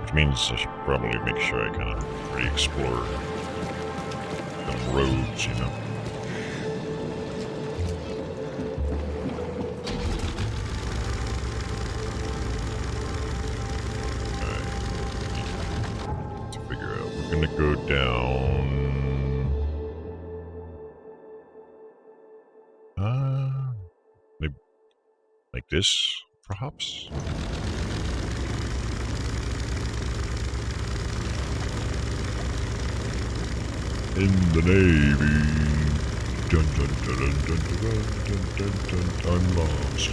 Which means I should probably make sure I kind of re-explore some roads, you know. Alright. To figure out. We're gonna go down. Maybe like this, perhaps? In the Navy. Dun dun dun dun dun dun dun dun dun. I'm lost.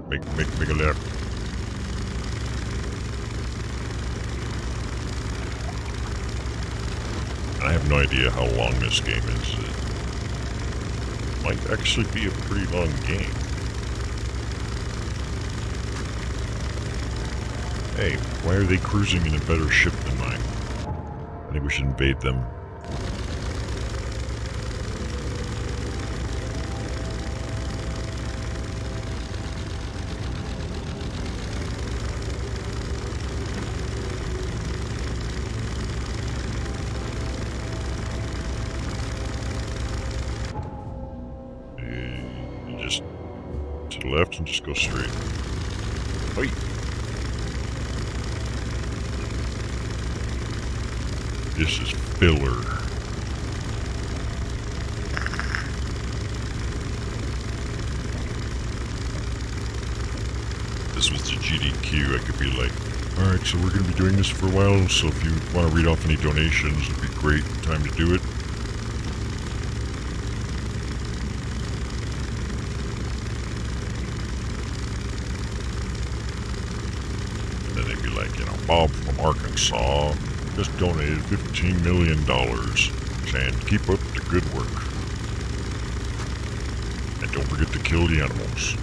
Make a left. I have no idea how long this game is. It might actually be a pretty long game. Hey, why are they cruising in a better ship than mine? I think we should invade them. And just to the left and just go straight. Wait. This is filler. This was the GDQ, I could be like, alright, so we're going to be doing this for a while, so if you want to read off any donations, it'd be great time to do it. And then they'd be like, you know, Bob from Arkansas just donated $15 million, saying keep up the good work. And don't forget to kill the animals.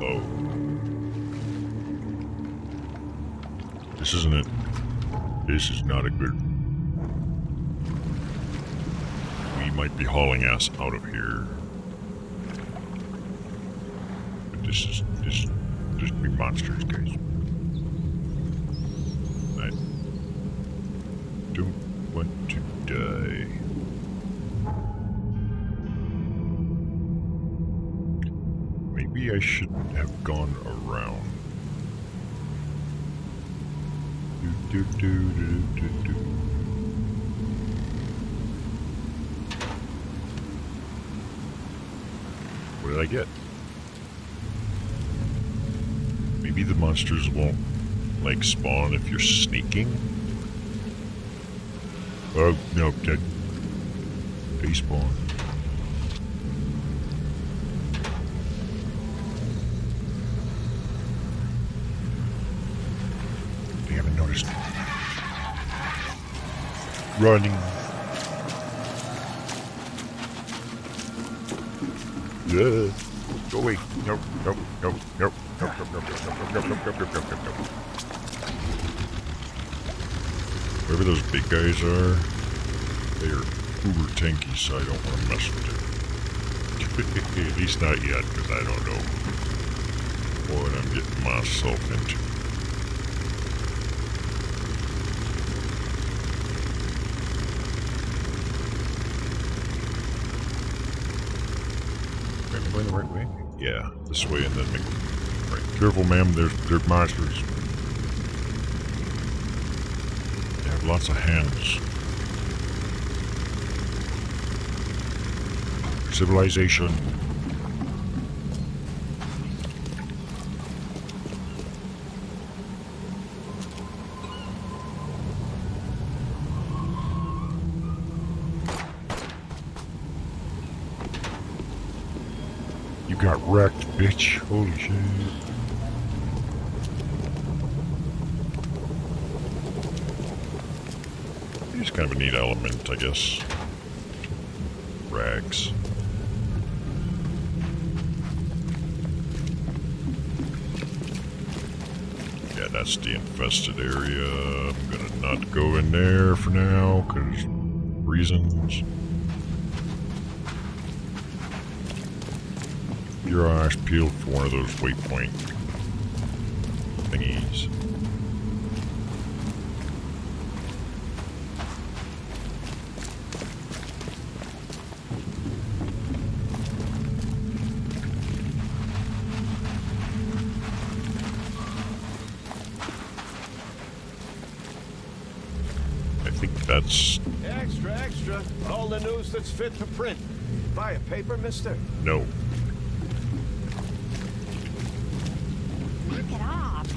Oh. This isn't it. This is not a good... We might be hauling ass out of here. But there's be monsters, guys. I don't want to die. Maybe I shouldn't have gone around. What did I get? Maybe the monsters won't, like, spawn if you're sneaking? Oh, no, they spawn. They haven't noticed. Running. Yeah. Go away. Nope, nope, nope, nope. Nope. Whoever those big guys are, they are uber tanky, so I don't want to mess with it. At least not yet, because I don't know what I'm getting myself into. Am I going the right way? Yeah, this way and then make right. Careful, ma'am, they're monsters. They have lots of hands. Civilization. You got wrecked, bitch. Holy shit. It's kind of a neat element, I guess. Rags. Yeah, that's the infested area. I'm gonna not go in there for now, because reasons. Your eyes peeled for one of those waypoint thingies. I think that's... Extra, extra. All the news that's fit to print. Buy a paper, mister? no. Knock it off.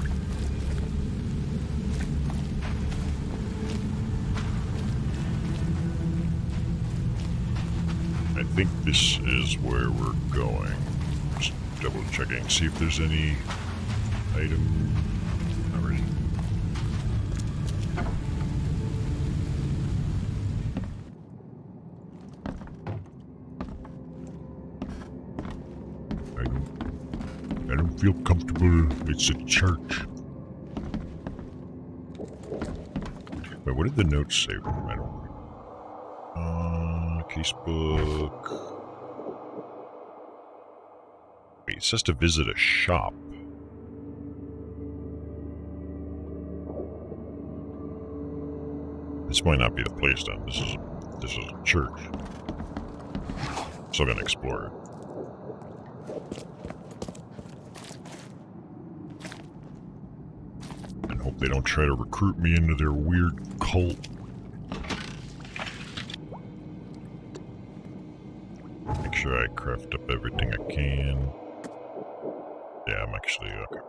I think this is where we're going. Just double checking, see if there's any item. Not really. I don't feel comfortable. It's a church. Wait, what did the notes say? I don't. Casebook. Wait, it says to visit a shop. This might not be the place then. This is a church. Still gonna explore it. And hope they don't try to recruit me into their weird cult. Make sure I craft up everything I can. Yeah, I'm actually okay.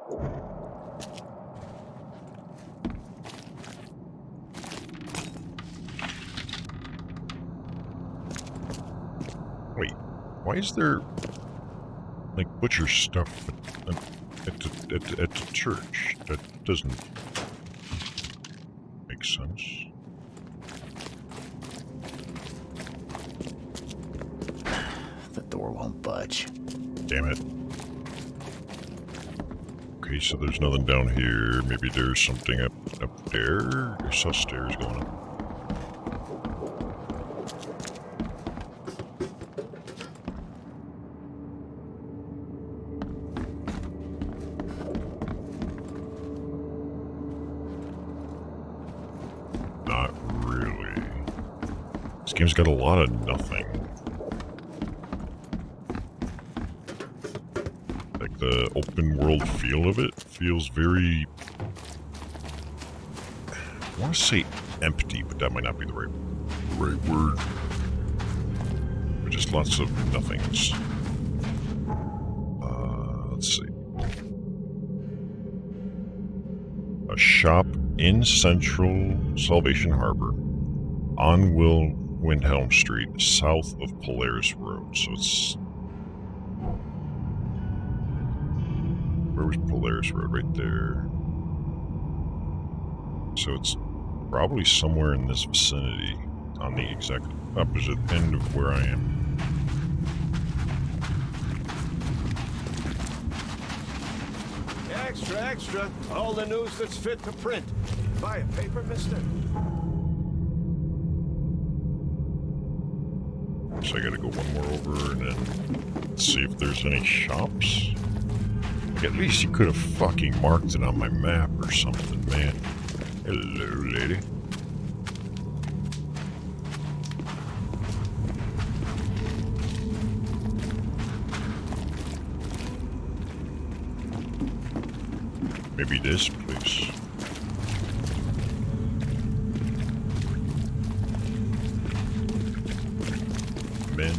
Wait, why is there like butcher stuff at the church? That doesn't make sense. The door won't budge. Damn it. Okay, so there's nothing down here. Maybe there's something up there. I saw stairs going up. Not really. This game's got a lot of nothing. Like the open world feel of it feels very... I want to say empty, but that might not be the right word. But just lots of nothings. Let's see. A shop in Central Salvation Harbor on Windhelm Street, south of Polaris Road. So it's... Where was Polaris Road? Right there. So it's probably somewhere in this vicinity, on the exact opposite end of where I am. Extra, extra. All the news that's fit to print. Buy a paper, mister? guess I gotta go one more over and then see if there's any shops. Like, at least you could have fucking marked it on my map or something, man. Hello, lady. Maybe this place. Men,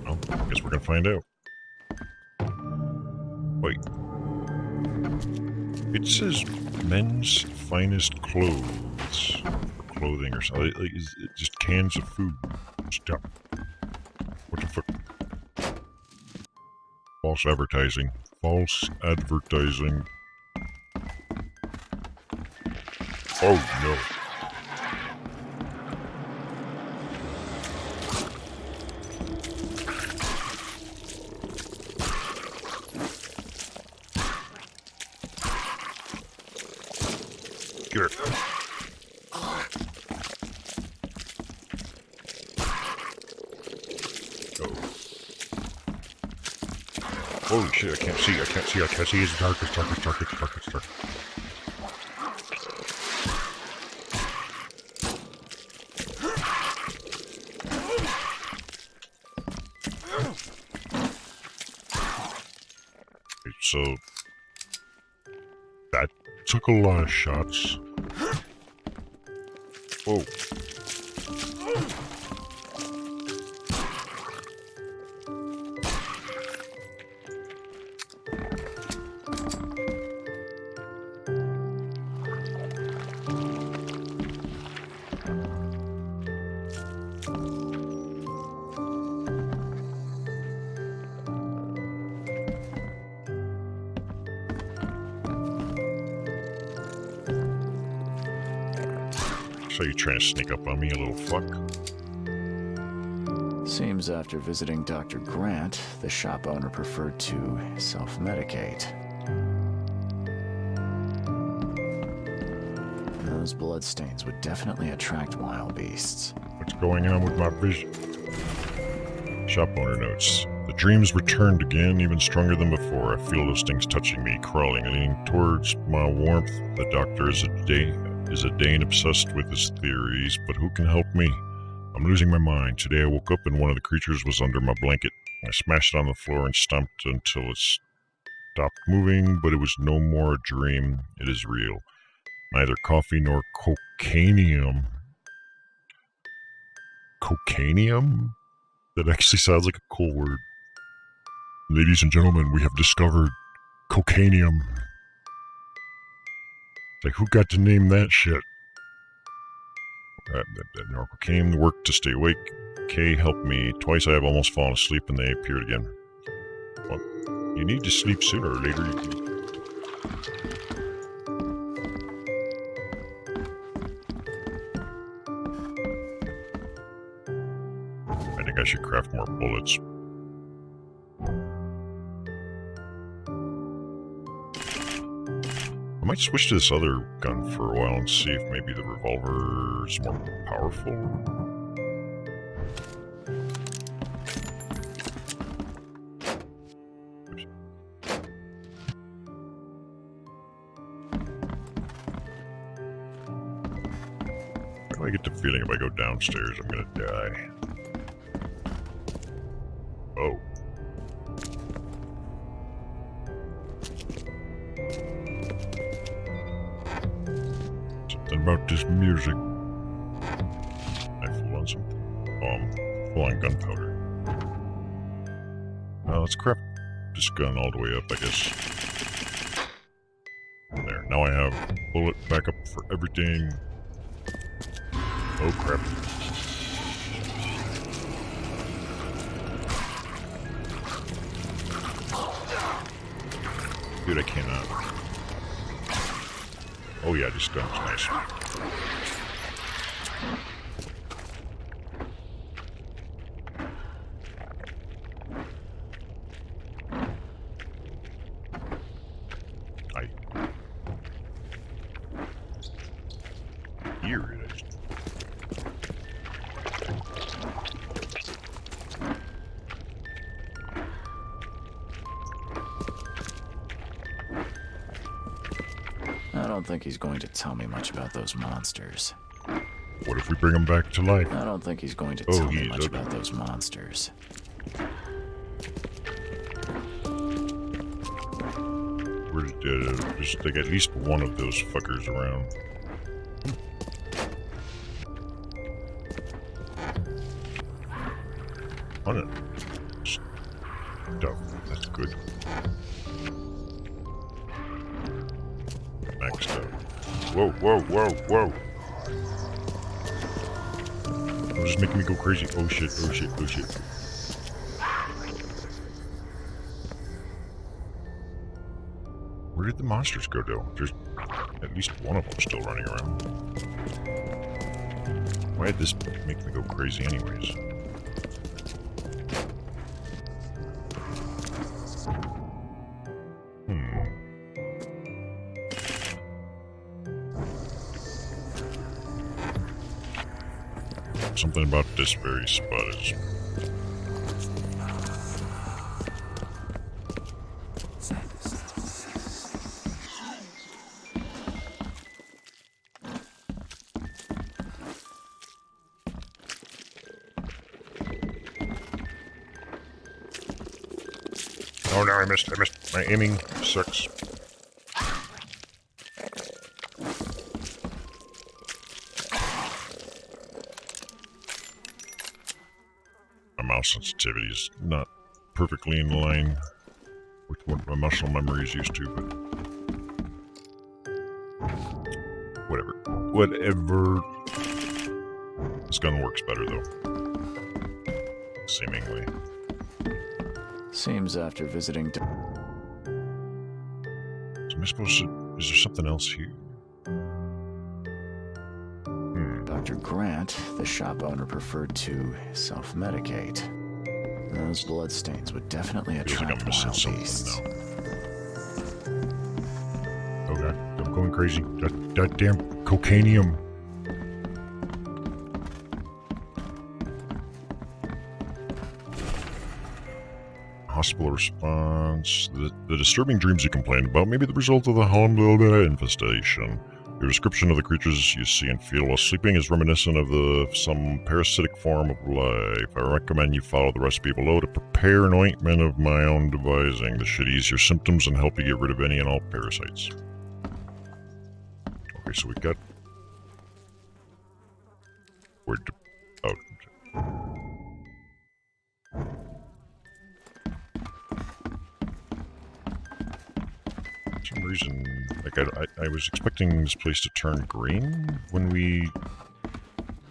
well, I guess we're gonna find out. Wait. It says men's finest clothes. Or clothing or something. Like, is it just cans of food? Stop. What the fuck? False advertising. False advertising. Oh no. Get her. Oh. Holy shit, I can't see. It's dark. So that took a lot of shots. Whoa. So you trying to sneak up on me, you little fuck? Seems after visiting Dr. Grant, the shop owner preferred to self-medicate. Those bloodstains would definitely attract wild beasts. What's going on with my vision? Shop owner notes. The dreams returned again, even stronger than before. I feel those things touching me, crawling, leaning towards my warmth. The doctor is a Dane obsessed with his theories, but who can help me? I'm losing my mind. Today I woke up and one of the creatures was under my blanket. I smashed it on the floor and stomped until it stopped moving, but it was no more a dream. It is real. Neither coffee nor cocainium. Cocainium? That actually sounds like a cool word. Ladies and gentlemen, we have discovered cocainium. Like, who got to name that shit? Cocaine worked to stay awake. K helped me. Twice I have almost fallen asleep and they appeared again. Well, you need to sleep sooner or later. I think I should craft more bullets. I might switch to this other gun for a while and see if maybe the revolver is more powerful. I get the feeling if I go downstairs, I'm gonna die. Oh. Something about this music. I full on something. Full on gunpowder. Let's craft this gun all the way up, I guess. There. Now I have bullet backup for everything. Oh crap. Dude, I cannot. Oh yeah, this gun's nice. Here it is. don't think he's going to tell me much about those monsters. What if we bring him back to life? I don't think he's going to Oh, tell me he's much ugly. about those monsters. Where there's like at least one of those fuckers around. On it. Stuff. That's good. Maxed out. Whoa, whoa, whoa, whoa. It was just making me go crazy. Oh shit, oh shit, oh shit. Where did the monsters go though? There's at least one of them still running around. Why did this make me go crazy anyways? Something about this very spot is... Oh no, I missed. My aiming sucks. My mouse sensitivity is not perfectly in line with what my muscle memory is used to, but... Whatever. This gun works better, though. Seemingly. Seems after visiting... So am I supposed to... Is there something else here? Dr. Grant, the shop owner, preferred to self-medicate. Those bloodstains would definitely Feels like attract I'm missing wild something beasts. now. Oh god, I'm going crazy. That damn cocainium. Hospital response. The disturbing dreams you complained about may be the result of the Hornbill infestation. Your description of the creatures you see and feel while sleeping is reminiscent of some parasitic form of life. I recommend you follow the recipe below to prepare an ointment of my own devising. This should ease your symptoms and help you get rid of any and all parasites. Okay, so we got... Where'd the... Oh. For some reason, like I was expecting this place to turn green when we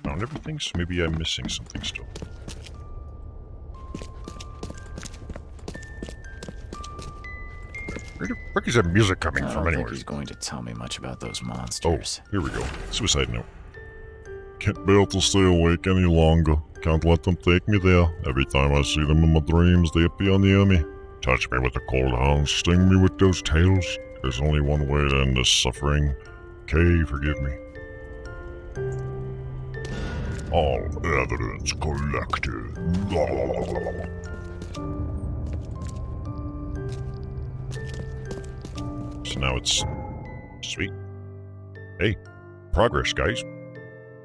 found everything, so maybe I'm missing something still. Where the fuck is that music coming I from don't think anyway? he's going to tell me much about those Oh, monsters. here we go. Suicide note. Can't bear to stay awake any longer. Can't let them take me there. Every time I see them in my dreams, they appear near me. Touch me with the cold hands, sting me with those tails. There's only one way to end this suffering. Kay, forgive me. All evidence collected. So now it's... Sweet. Hey, progress, guys.